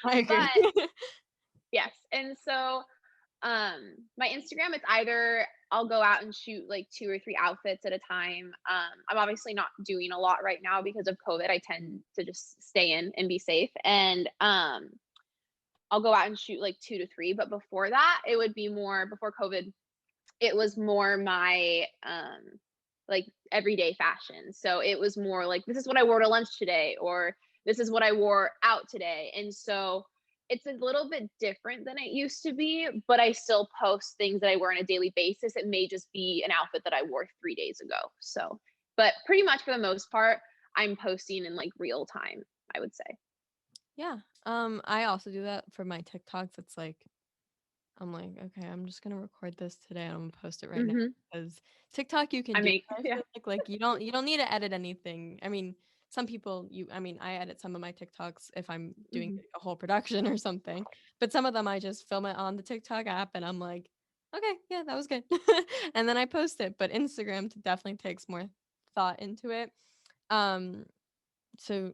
I agree. But yes. And so my Instagram, it's either I'll go out and shoot like 2 or 3 outfits at a time. I'm obviously not doing a lot right now because of COVID. I tend to just stay in and be safe. And I'll go out and shoot like 2 to 3. But before that, it would be more before COVID, it was more my like everyday fashion. So it was more like this is what I wore to lunch today, or this is what I wore out today. And so it's a little bit different than it used to be, but I still post things that I wear on a daily basis. It may just be an outfit that I wore 3 days ago. So, but pretty much for the most part, I'm posting in like real time, I would say. Yeah. I also do that for my TikToks. It's like I'm like, okay, I'm just gonna record this today and I'm gonna post it right now Hmm. because TikTok you can I do. make, I yeah. feel like you don't need to edit anything. I mean, some people I mean, I edit some of my TikToks if I'm doing Hmm. a whole production or something, but some of them I just film it on the TikTok app and I'm like, okay, yeah, that was good, and then I post it. But Instagram definitely takes more thought into it. Um, so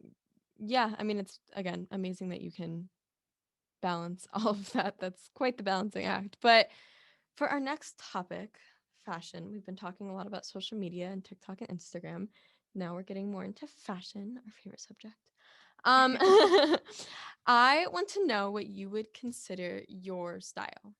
yeah, I mean, it's again amazing that you can balance all of that. That's quite the balancing act. But for our next topic, fashion, we've been talking a lot about social media and TikTok and Instagram. Now we're getting more into fashion, our favorite subject. Um, I want to know what you would consider your style.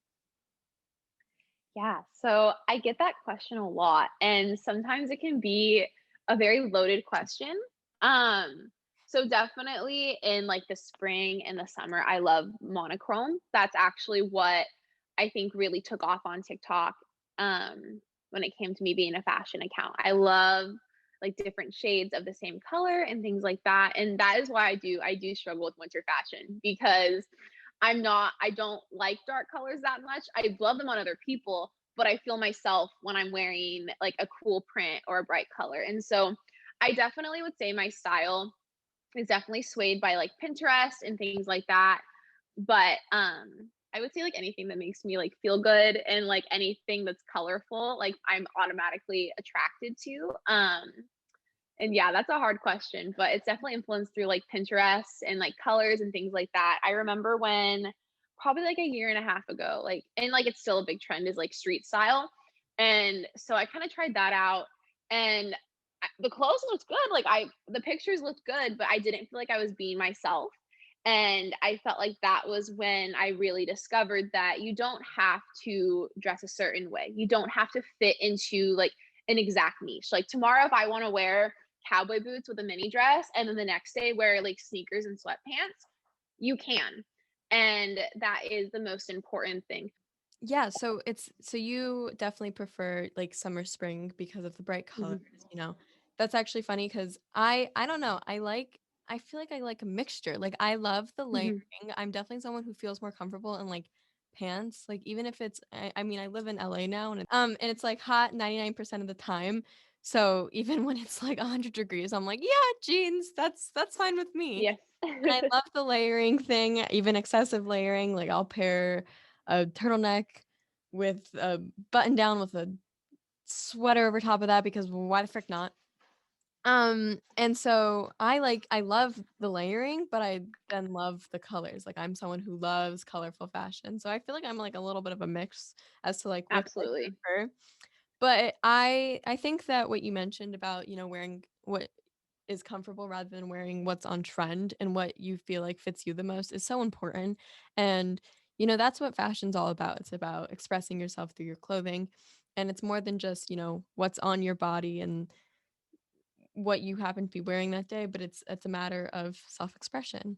Yeah, so I get that question a lot, and sometimes it can be a very loaded question. Um, so definitely in like the spring and the summer, I love monochrome. That's actually what I think really took off on TikTok when it came to me being a fashion account. I love like different shades of the same color and things like that. And that is why I do struggle with winter fashion because I don't like dark colors that much. I love them on other people, but I feel myself when I'm wearing like a cool print or a bright color. And so I definitely would say my style is definitely swayed by like Pinterest and things like that. But I would say like anything that makes me like feel good and like anything that's colorful, like I'm automatically attracted to. And yeah, that's a hard question, but it's definitely influenced through like Pinterest and like colors and things like that. I remember when probably like a year and a half ago, like, and like it's still a big trend is like street style. And so I kind of tried that out and the clothes looked good. Like the pictures looked good, but I didn't feel like I was being myself. And I felt like that was when I really discovered that you don't have to dress a certain way. You don't have to fit into like an exact niche. Like tomorrow, if I want to wear cowboy boots with a mini dress and then the next day wear like sneakers and sweatpants, you can. And that is the most important thing. Yeah, so you definitely prefer like summer spring because of the bright colors, Mhm. you know. That's actually funny because I don't know, I feel like I like a mixture. Like I love the layering. Mhm. I'm definitely someone who feels more comfortable in like pants. Like even if it's I mean I live in LA now and it's like hot 99% of the time. So even when it's like 100 degrees, I'm like, yeah, jeans, that's fine with me. Yes. And I love the layering thing, even excessive layering. Like I'll pair a turtleneck with a button down with a sweater over top of that because why the frick not? And so I love the layering, but I then love the colors. Like I'm someone who loves colorful fashion. So I feel like I'm like a little bit of a mix as to like which I Absolutely. prefer. But I think that what you mentioned about, wearing what is comfortable rather than wearing what's on trend and what you feel like fits you the most is so important. And that's what fashion's all about. It's about expressing yourself through your clothing. And it's more than just, what's on your body and what you happen to be wearing that day, but it's a matter of self-expression.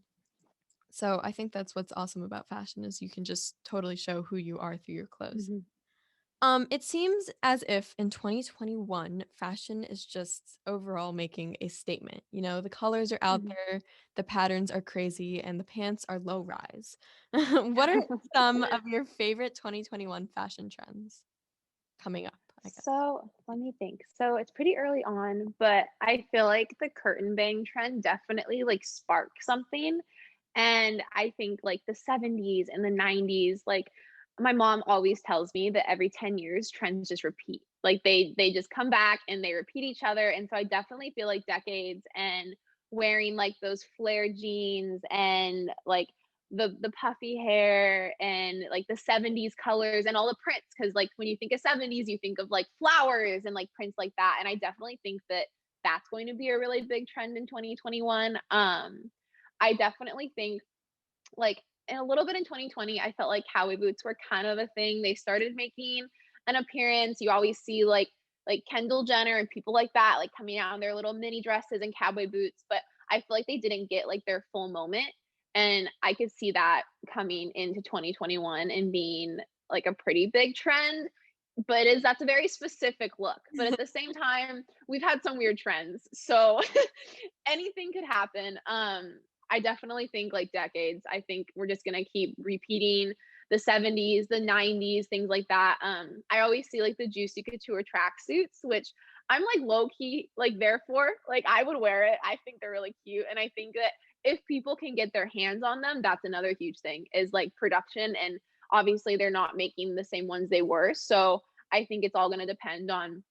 So I think that's what's awesome about fashion is you can just totally show who you are through your clothes. Mhm. It seems as if in 2021, fashion is just overall making a statement. The colors are out Mhm. there, the patterns are crazy, and the pants are low rise. What are some of your favorite 2021 fashion trends coming up, I guess? So let me think. So it's pretty early on, but I feel like the curtain bang trend definitely like sparked something. And I think like the 70s and the 90s, like my mom always tells me that every 10 years trends just repeat. Like they just come back and they repeat each other. And so I definitely feel like decades and wearing like those flare jeans and like the puffy hair and like the 70s colors and all the prints because like when you think of 70s you think of like flowers and like prints like that and I definitely think that that's going to be a really big trend in 2021. I definitely think like in a little bit in 2020 I felt like cowboy boots were kind of a thing. They started making an appearance. You always see like Kendall Jenner and people like that like coming out in their little mini dresses and cowboy boots, but I feel like they didn't get like their full moment. And I could see that coming into 2021 and being like a pretty big trend. But is that's a very specific look. But at the same time, we've had some weird trends. So anything could happen. I definitely think like decades. I think we're just gonna keep repeating the 70s, the 90s, things like that. I always see like the Juicy Couture tracksuits, which I'm like low key like there for. Like I would wear it. I think they're really cute, and I think that if people can get their hands on them, that's another huge thing. Is like production, and obviously they're not making the same ones they were. So I think it's all gonna depend on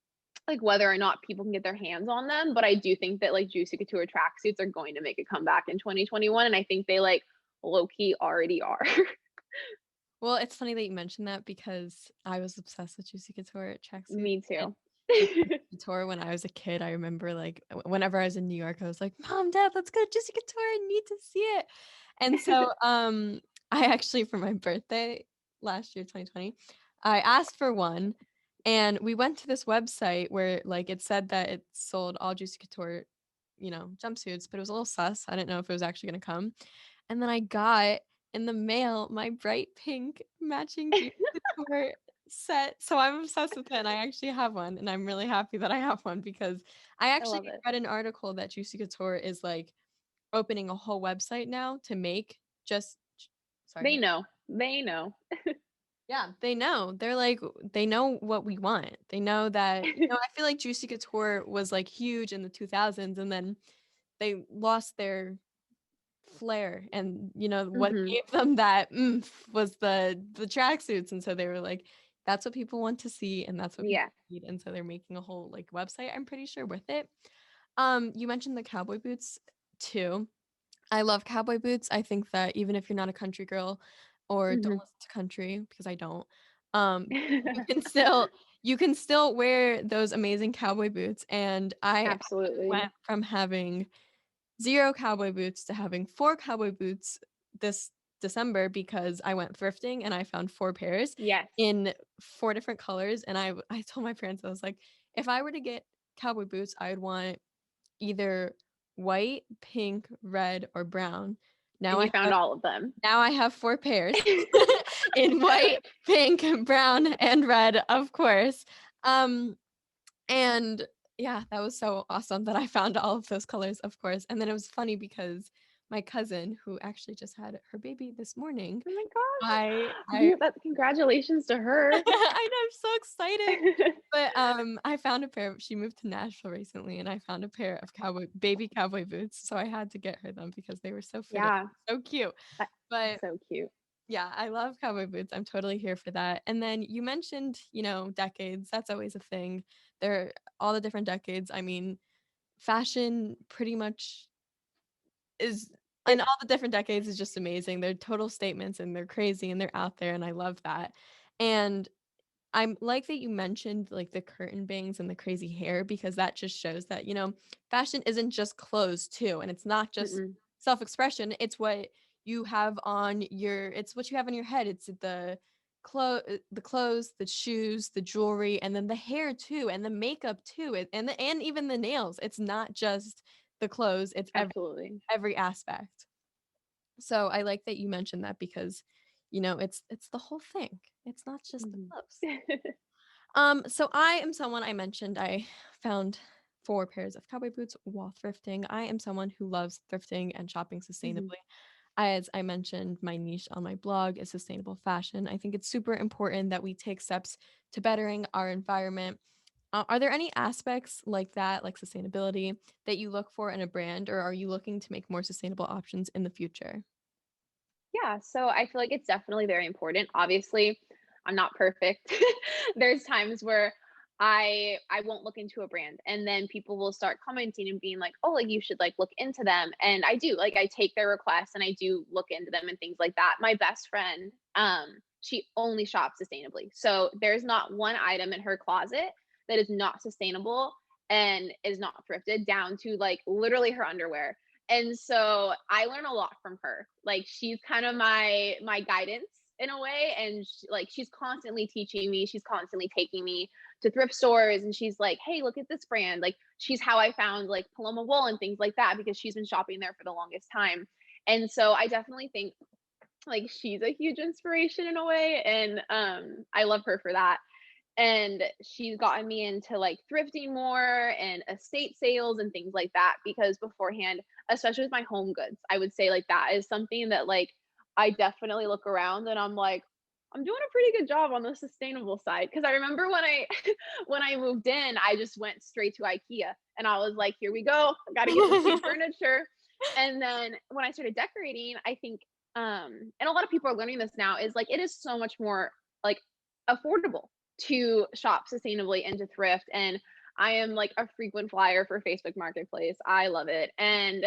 like whether or not people can get their hands on them. But I do think that like Juicy Couture tracksuits are going to make a comeback in 2021. And I think they like low key already are. Well, it's funny that you mentioned that because I was obsessed with Juicy Couture tracksuits. Me And too. Juicy Couture, when I was a kid, I remember like whenever I was in New York, I was like, "Mom, Dad, let's go to Juicy Couture. I need to see it." And so, I actually for my birthday last year, 2020, I asked for one, and we went to this website where like it said that it sold all Juicy Couture, jumpsuits, but it was a little sus. I didn't know if it was actually gonna come. And then I got in the mail my bright pink matching Juicy Couture set. So I'm obsessed with it and I actually have one and I'm really happy that I have one because I I actually love it. read an article that Juicy Couture is like opening a whole website now to make just sorry. They know. They know. Yeah, they know. They're like they know what we want. They know that, I feel like Juicy Couture was like huge in the 2000s and then they lost their flair, and what Mhm. gave them that was the tracksuits, and so they were like, that's what people want to see, and that's what people Yeah. need, and so they're making a whole like website, I'm pretty sure, with it. You mentioned the cowboy boots too. I love cowboy boots. I think that even if you're not a country girl or don't Mhm. listen to country, because I don't, you can still wear those amazing cowboy boots. And I actually Absolutely. went from having 0 cowboy boots to having 4 cowboy boots this December because I went thrifting and I found 4 pairs Yes. in 4 different colors. And I told my parents, I was like, if I were to get cowboy boots, I would want either white, pink, red, or brown. And Now you I found have all of them. 4 pairs in white, pink, brown, and red, of course. Um, and yeah, that was so awesome that I found all of those colors, of course. And then it was funny because my cousin, who actually just had her baby this morning, Oh my gosh. I Congratulations to her. I know, I'm so excited. But, I found a pair she moved to Nashville recently, and I found a pair of baby cowboy boots, so I had to get her them because they were so fitting, Yeah. so cute. That But so cute. yeah, I love cowboy boots, I'm totally here for that. And then you mentioned, decades, that's always a thing. There all the different decades, I mean, fashion pretty much is in It all the different decades is just amazing. They're total statements, and they're crazy, and they're out there, and I love that. And I'm like that you mentioned like the curtain bangs and the crazy hair because that just shows that, fashion isn't just clothes too. And it's not just mm-mm. self-expression. It's what you have on your head. It's the clothes, the shoes, the jewelry, and then the hair too, and the makeup too, and even the nails. It's not just the clothes, it's Absolutely. every aspect. So I like that you mentioned that because, it's the whole thing. It's not just the Mhm. clothes. So I am someone I mentioned I found 4 pairs of cowboy boots while thrifting. I am someone who loves thrifting and shopping Mhm. sustainably. As I mentioned, my niche on my blog is sustainable fashion. I think it's super important that we take steps to bettering our environment. Are there any aspects like that, like sustainability, that you look for in a brand, or are you looking to make more sustainable options in the future? Yeah, so I feel like it's definitely very important. Obviously, I'm not perfect. There's times where I won't look into a brand and then people will start commenting and being like, "Oh, like you should like look into them." And I do. Like I take their requests and I do look into them and things like that. My best friend, she only shops sustainably. So there's not one item in her closet that is not sustainable and is not thrifted down to like literally her underwear. And so I learn a lot from her. Like she's kind of my guidance in a way, and she's constantly teaching me. She's constantly taking me to thrift stores, and she's like, "Hey, look at this brand." Like she's how I found like Paloma wool and things like that because she's been shopping there for the longest time. And so I definitely think like she's a huge inspiration in a way, and I love her for that. And she's gotten me into like thrifting more and estate sales and things like that because beforehand, especially with my home goods, I would say like that is something that like I definitely look around and I'm like, I'm doing a pretty good job on the sustainable side. Cause I remember when I when I moved in, I just went straight to IKEA and I was like, here we go. I gotta get the cheap furniture. And then when I started decorating, I think and a lot of people are learning this now, is like it is so much more like affordable to shop sustainably and to thrift. And I am like a frequent flyer for Facebook Marketplace. I love it. And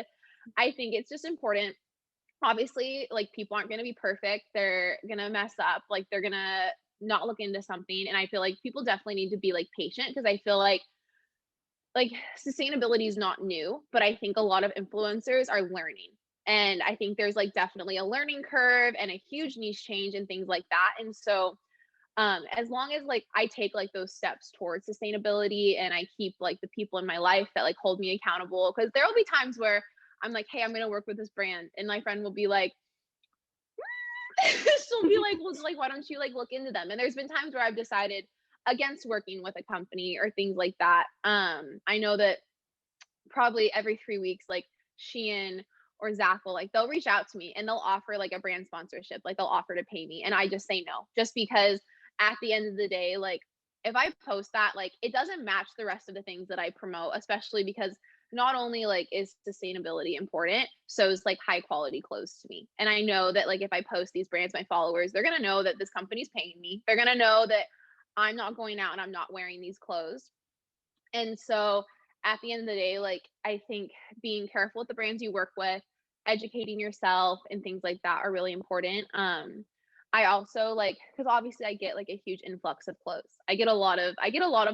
I think it's just important. Obviously, like people aren't going to be perfect. They're going to mess up. Like they're going to not look into something. And I feel like people definitely need to be like patient because I feel like sustainability is not new, but I think a lot of influencers are learning. And I think there's like definitely a learning curve and a huge niche change and things like that. And so as long as like I take like those steps towards sustainability and I keep like the people in my life that like hold me accountable, because there will be times where I'm like, hey, I'm gonna work with this brand, and my friend will be like, she'll be like, well, like why don't you like look into them? And there's been times where I've decided against working with a company or things like that. I know that probably every 3 weeks, like Shein or Zach will like they'll reach out to me and they'll offer like a brand sponsorship, like they'll offer to pay me, and I just say no, just because at the end of the day, like if I post that, like it doesn't match the rest of the things that I promote, especially because not only like is sustainability important, so is like high quality clothes to me. And I know that like if I post these brands, my followers, they're gonna know that this company's paying me. They're gonna know that I'm not going out and I'm not wearing these clothes. And so at the end of the day, like I think being careful with the brands you work with, educating yourself and things like that are really important. I also like because obviously I get like a huge influx of clothes. I get a lot of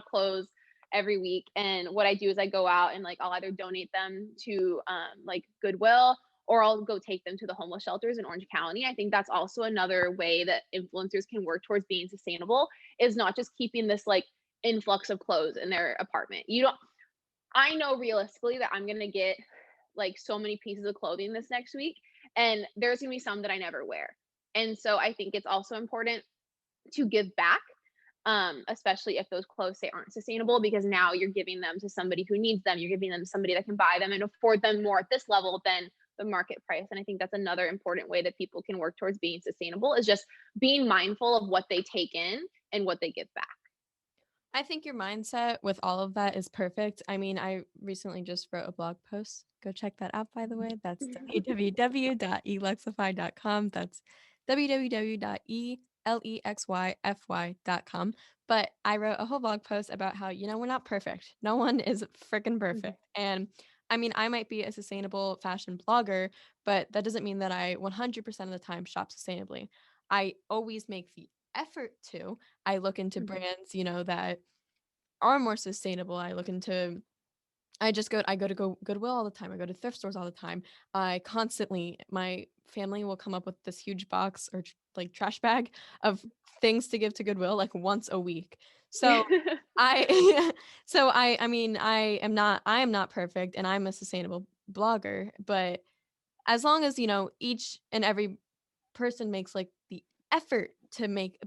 clothes every week, and what I do is I go out and like I'll either donate them to like Goodwill, or I'll go take them to the homeless shelters in Orange County. I think that's also another way that influencers can work towards being sustainable, is not just keeping this like influx of clothes in their apartment. You don't I know realistically that I'm going to get like so many pieces of clothing this next week, and there's going to be some that I never wear. And so I think it's also important to give back, especially if those clothes say aren't sustainable, because now you're giving them to somebody who needs them. You're giving them to somebody that can buy them and afford them more at this level than the market price. And I think that's another important way that people can work towards being sustainable, is just being mindful of what they take in and what they give back. I think your mindset with all of that is perfect. I mean, I recently just wrote a blog post. Go check that out, by the way. That's www.elexify.com. That's www.elexyfy.com. But I wrote a whole blog post about how, we're not perfect. No one is freaking Mhm. perfect. And I mean, I might be a sustainable fashion blogger, but that doesn't mean that I 100% of the time shop sustainably. I always make the effort to. I look into Mhm. brands, that are more sustainable. I go to Goodwill all the time. I go to thrift stores all the time. My family will come up with this huge box or like trash bag of things to give to Goodwill like once a week. So I I mean I am not perfect, and I'm a sustainable blogger, but as long as, each and every person makes like the effort to make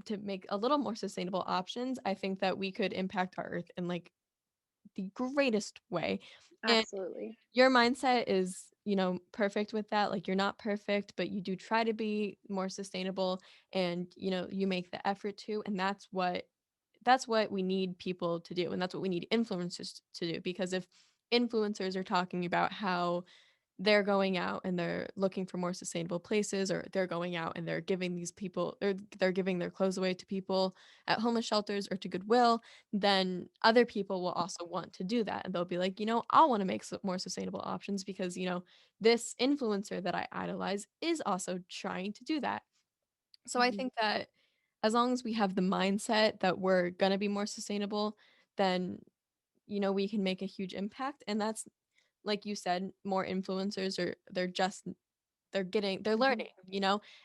a little more sustainable options, I think that we could impact our earth in like the greatest way. And Absolutely. your mindset is, perfect with that. Like you're not perfect, but you do try to be more sustainable, and you make the effort to, and that's what we need people to do, and that's what we need influencers to do, because if influencers are talking about how they're going out and they're looking for more sustainable places, or they're going out and they're giving these people, or they're giving their clothes away to people at homeless shelters or to Goodwill, then other people will also want to do that, and they'll be like, I want to make more sustainable options because this influencer that I idolize is also trying to do that. So I Mhm. think that as long as we have the mindset that we're going to be more sustainable, then we can make a huge impact. And that's, like you said, more influencers, or they're Mhm. learning,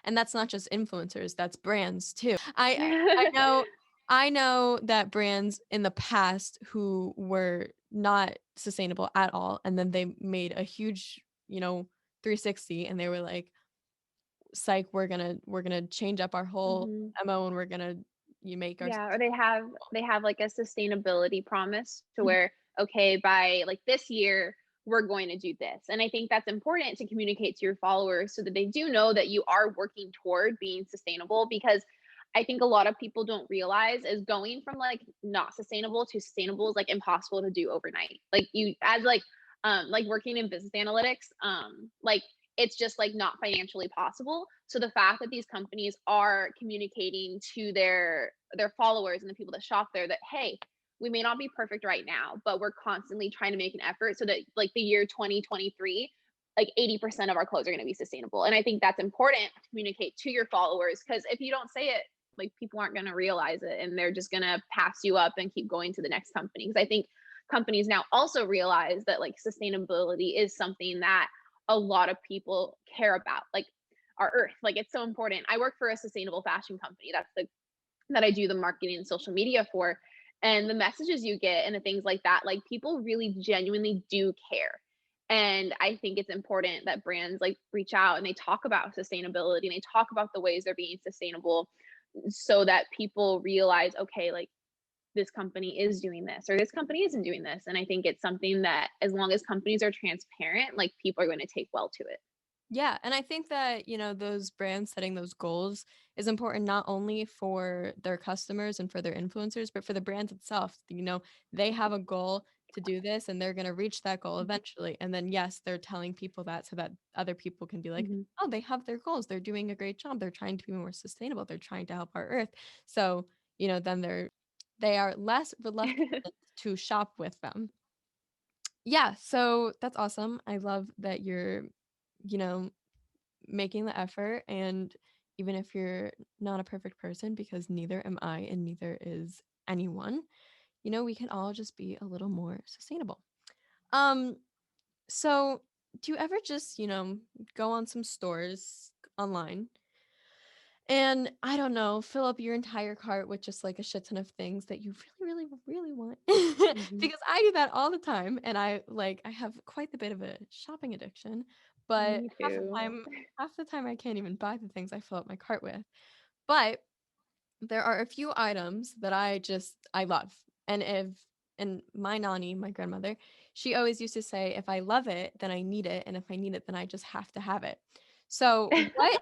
and that's not just influencers, that's brands too. I know that brands in the past who were not sustainable at all, and then they made a huge, 360, and they were like, psych, we're gonna change up our whole Mhm. MO, and we're gonna you make ourselves Yeah, or they have like a sustainability promise to Mhm. where, okay, by like this year, we're going to do this. And I think that's important to communicate to your followers so that they do know that you are working toward being sustainable, because I think a lot of people don't realize is going from like not sustainable to sustainable is like impossible to do overnight. Like you as like working in business analytics, like it's just like not financially possible. So the fact that these companies are communicating to their followers and the people that shop there that, hey, we may not be perfect right now, but we're constantly trying to make an effort so that like the year 2023, like 80% of our clothes are going to be sustainable. And I think that's important to communicate to your followers, because if you don't say it, like people aren't going to realize it, and they're just going to pass you up and keep going to the next company. Because I think companies now also realize that like sustainability is something that a lot of people care about, like our earth. Like it's so important. I work for a sustainable fashion company. That's the that I do the marketing and social media for. And the messages you get and the things like that, like people really genuinely do care. And I think it's important that brands like reach out and they talk about sustainability and they talk about the ways they're being sustainable, so that people realize, okay, like this company is doing this or this company isn't doing this. And I think it's something that as long as companies are transparent, like people are going to take well to it. Yeah, and I think that, those brands setting those goals is important not only for their customers and for their influencers, but for the brands itself. They have a goal to do this and they're going to reach that goal eventually. And then, yes, they're telling people that so that other people can be like, Mm-hmm. oh, they have their goals. They're doing a great job. They're trying to be more sustainable. They're trying to help our earth. So, then they are less reluctant to shop with them. Yeah. So that's awesome. I love that you're, you know, making the effort. And even if you're not a perfect person, because neither am I and neither is anyone, we can all just be a little more sustainable. Um, so do you ever just, go on some stores online and I don't know, fill up your entire cart with just like a shit ton of things that you really, really, really want? Mm-hmm. Because I do that all the time and I have quite a bit of a shopping addiction, but Me too. half the time I can't even buy the things I fill up my cart with. But there are a few items that I love. And my nanny, my grandmother, she always used to say, if I love it, then I need it. And if I need it, then I just have to have it. So what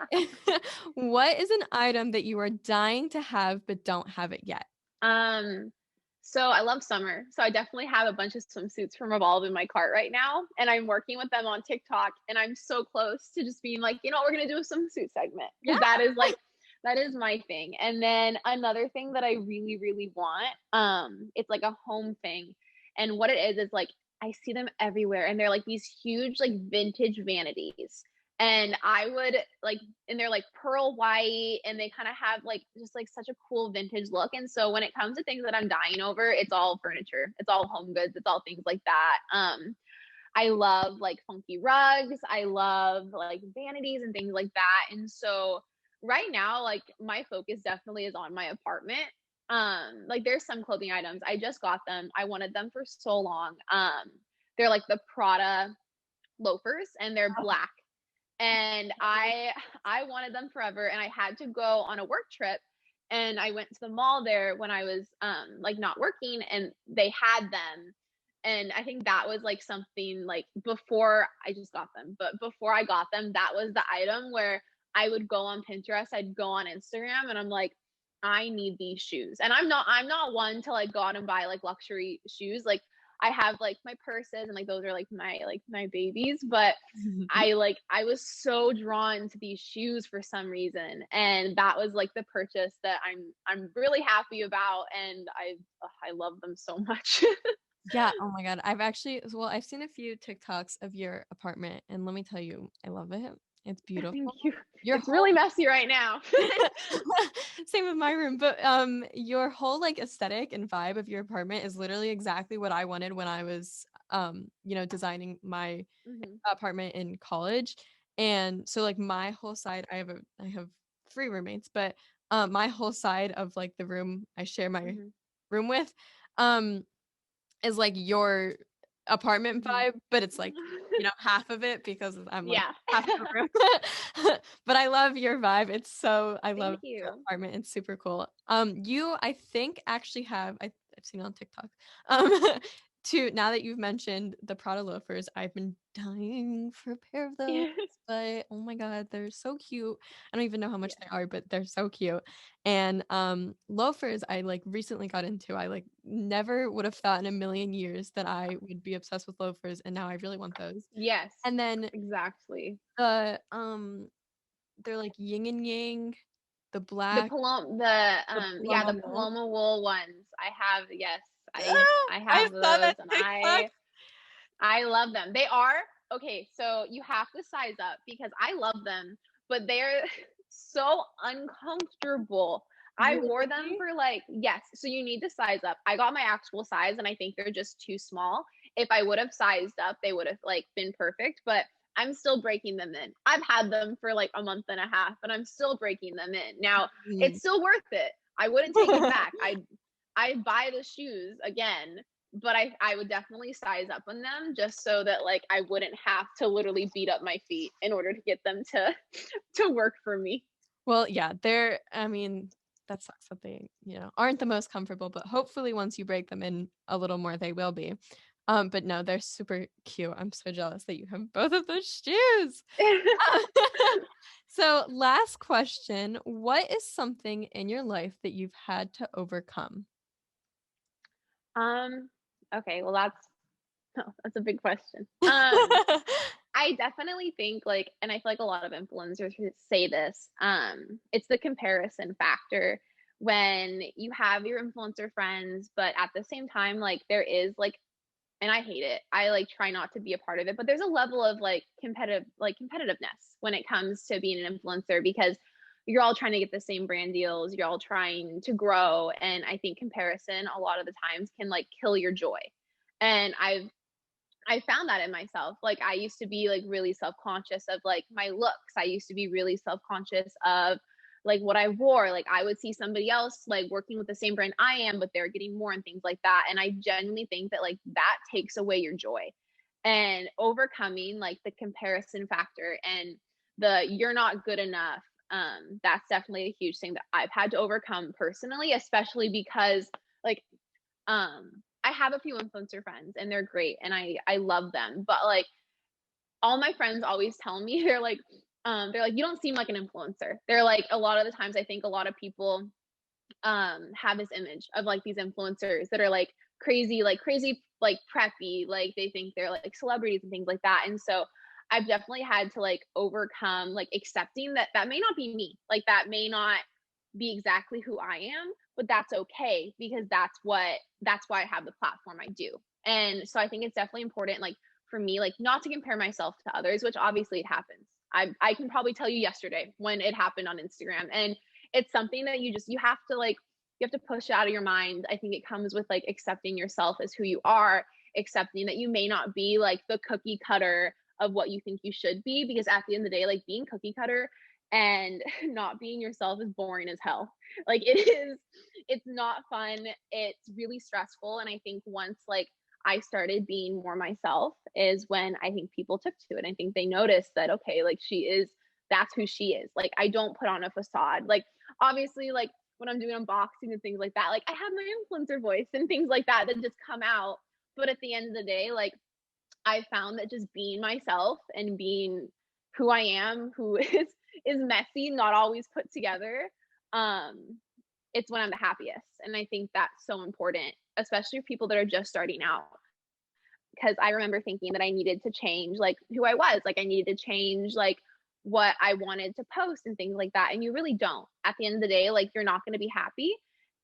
what is an item that you are dying to have but don't have it yet? Um, so I love summer. So I definitely have a bunch of swimsuits from Revolve in my cart right now. And I'm working with them on TikTok. And I'm so close to just being like, we're gonna do a swimsuit segment. Yeah. Because that is my thing. And then another thing that I really, really want, it's like a home thing. And what it is like I see them everywhere and they're like these huge like vintage vanities. And I would like, and they're like pearl white and they kind of have like just like such a cool vintage look. And so when it comes to things that I'm dying over, it's all furniture, it's all home goods, it's all things like that. I love like funky rugs, I love like vanities and things like that. And so right now, like my focus definitely is on my apartment. Like there's some clothing items I just got them, I wanted them for so long. They're like the Prada loafers and they're black, and I wanted them forever, and I had to go on a work trip, and I went to the mall there when I was like not working, and they had them. And I think that was like something like before I just got them, but before I got them, that was the item where I would go on Pinterest, I'd go on Instagram, and I'm like, I need these shoes. And I'm not one to like go out and buy like luxury shoes. Like I have like my purses and like those are like my babies, but I was so drawn to these shoes for some reason, and that was like the purchase that I'm really happy about, and I love them so much. Yeah, oh my God. I've seen a few TikToks of your apartment and let me tell you, I love it. It's Thank beautiful. you. Your It's whole really messy right now. same with my room, but your whole like aesthetic and vibe of your apartment is literally exactly what I wanted when I was designing my Hmm. apartment in college. And so like my whole side, I have three roommates, but my whole side of like the room I share my Hmm. room with um is like your apartment Hmm. vibe, but it's like, half of it because I'm like Yeah. half of the room. But I love your vibe. I love Thank your you. apartment. It's super cool. You I think actually I've seen it on TikTok. To now that you've mentioned the Prada loafers, I've been dying for a pair of those. But oh my God, they're so cute. I don't even know how much Yeah. they are, but they're so cute. And loafers I like recently got into. I like never would have thought in a million years that I would be obsessed with loafers, and now I really want those. Yes. And then Exactly. the they're like yin and yang, the black, the The Paloma wool. Paloma wool ones. I have, yes, I I have saw that those, and TikTok. I love them. They are okay, so you have to size up because I love them, but they're so uncomfortable. I wore them Really? for like, yes, so you need to size up. I got my actual size and I think they're just too small. If I would have sized up, they would have like been perfect, but I'm still breaking them in. I've had them for like a month and a half, and I'm still breaking them in. Now, it's Mm. still worth it. I wouldn't take it back. I'd buy the shoes again, but I would definitely size up on them just so that like I wouldn't have to literally beat up my feet in order to get them to to work for me. Well, yeah, I mean, that sucks that they, aren't the most comfortable, but hopefully once you break them in a little more, they will be. But no, they're super cute. I'm so jealous that you have both of those shoes. So, last question. What is something in your life that you've had to overcome? um okay, well, that's Oh, that's a big question. I definitely think, like, and I feel like a lot of influencers who say this, it's the comparison factor when you have your influencer friends, but at the same time, like, there is, like, and I hate it. I, like, try not to be a part of it, but there's a level of, like, competitiveness when it comes to being an influencer because you're all trying to get the same brand deals, you're all trying to grow, and I think comparison a lot of the times can, like, kill your joy. And I found that in myself. Like, I used to be, like, really self-conscious of, like, my looks. I used to be really self-conscious of, like, what I wore. Like, I would see somebody else, like, working with the same brand I am, but they're getting more and things like that, and I genuinely think that, like, that takes away your joy. And overcoming, like, the comparison factor and the "you're not good enough," that's definitely a huge thing that I've had to overcome personally, especially because, like, I have a few influencer friends and they're great and I love them. But like all my friends always tell me they're like, you don't seem like an influencer. They're like a lot of the times I think a lot of people have this image of like these influencers that are crazy, like preppy, like they think they're like celebrities and things like that. And so I've definitely had to like overcome like accepting that that may not be me. Like that may not be exactly who I am, but that's okay because that's why I have the platform I do. And so I think it's definitely important like for me like not to compare myself to others, which obviously it happens. I can probably tell you yesterday when it happened on Instagram and it's something that you have to like you have to push out of your mind. I think it comes with like accepting yourself as who you are, accepting that you may not be like the cookie cutter of what you think you should be because at the end of the day like being cookie cutter and not being yourself is boring as hell. Like it's not fun. It's really stressful. And I think once like I started being more myself is when I think people took to it. I think they noticed that, okay, like that's who she is. Like I don't put on a facade. Like obviously, like when I'm doing unboxing and things like that, like I have my influencer voice and things like that that just come out. But at the end of the day, like I found that just being myself and being who I am, who is messy, not always put together, um, it's when I'm the happiest. And I think that's so important, especially for people that are just starting out. Because I remember thinking that I needed to change like who I was. Like I needed to change like what I wanted to post and things like that. And you really don't. At the end of the day, like you're not going to be happy.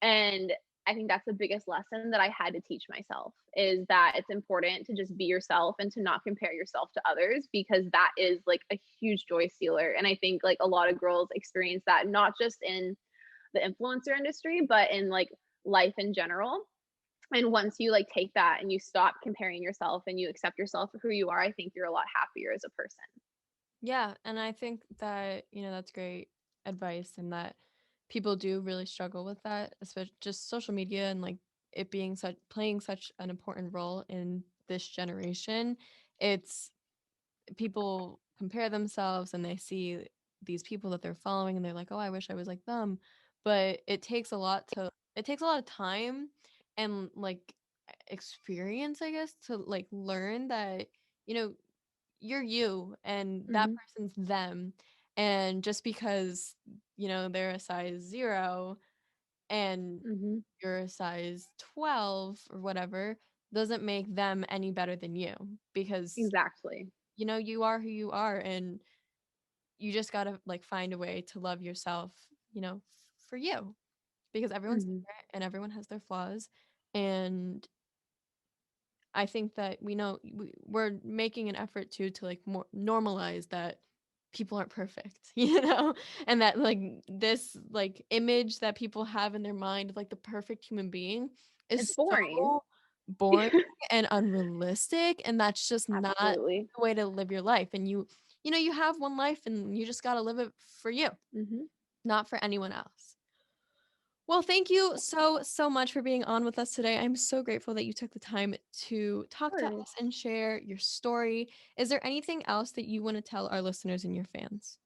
And I think that's the biggest lesson that I had to teach myself is that it's important to just be yourself and to not compare yourself to others because that is like a huge joy stealer. And I think like a lot of girls experience that not just in the influencer industry, but in like life in general. And once you like take that and you stop comparing yourself and you accept yourself for who you are, I think you're a lot happier as a person. Yeah, and I think that, that's great advice and that people do really struggle with that, especially just social media and like it being such playing such an important role in this generation. It's people compare themselves and they see these people that they're following and they're like, "Oh, I wish I was like them." But it takes a lot of time and like experience, I guess, to like learn that, you know, you're you and that Mhm. person's them. And just because, they're a size 0 and Mhm. you're a size 12 or whatever doesn't make them any better than you because Exactly. you are who you are and you just got to like find a way to love yourself, for you because everyone's Mhm. different and everyone has their flaws and I think that we're making an effort to like more normalize that people aren't perfect, and that like this like image that people have in their mind of like the perfect human being It's is boring. so boring and unrealistic, and that's just not Absolutely. the way to live your life. And you have one life, and you just got to live it for you, Mhm. not for anyone else. Well, thank you so, so much for being on with us today. I'm so grateful that you took the time to Of talk to us course. and share your story. Is there anything else that you want to tell our listeners and your fans?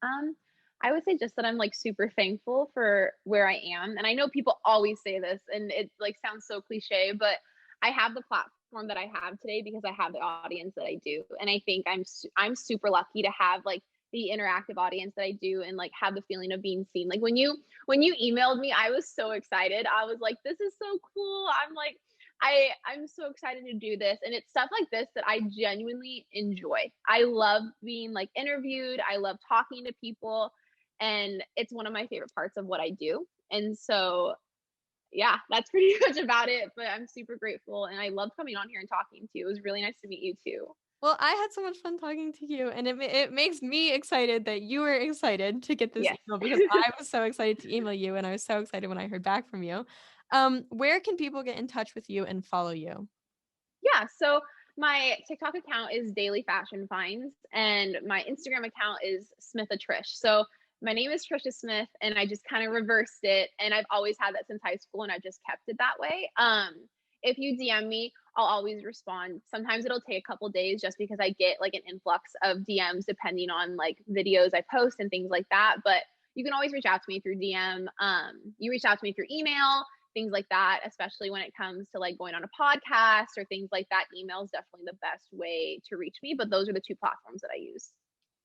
Um, I would say just that I'm like super thankful for where I am. And I know people always say this and it like sounds so cliche, but I have the platform that I have today because I have the audience that I do. And I think I'm super lucky to have like the interactive audience that I do and like have the feeling of being seen. Like when you emailed me, I was so excited. I was like, this is so cool. I'm like I'm so excited to do this, and it's stuff like this that I genuinely enjoy. I love being, like, interviewed, I love talking to people, and it's one of my favorite parts of what I do, and so, yeah, that's pretty much about it, but I'm super grateful, and I love coming on here and talking to you. It was really nice to meet you too. Well, I had so much fun talking to you, and it makes me excited that you were excited to get this Yes. email because I was so excited to email you, and I was so excited when I heard back from you. Where can people get in touch with you and follow you? Yeah, so my TikTok account is Daily Fashion Finds, and my Instagram account is Smitha Trish. So my name is Trisha Smith, and I just kind of reversed it, and I've always had that since high school, and I've just kept it that way. If you DM me, I'll always respond. Sometimes it'll take a couple days just because I get like an influx of DMs depending on like videos I post and things like that. But you can always reach out to me through DM. You reach out to me through email, things like that, especially when it comes to like going on a podcast or things like that. Email is definitely the best way to reach me, but those are the two platforms that I use.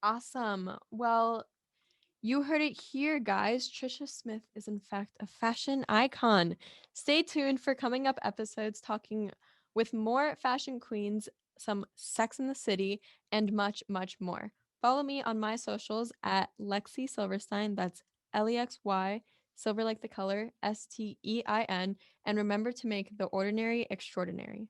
Awesome. Well, you heard it here, guys. Trisha Smith is, in fact, a fashion icon. Stay tuned for coming up episodes talking with more fashion queens, some Sex in the City, and much, much more. Follow me on my socials at Lexi Silverstein. That's Lexy, silver like the color, Stein. And remember to make the ordinary extraordinary.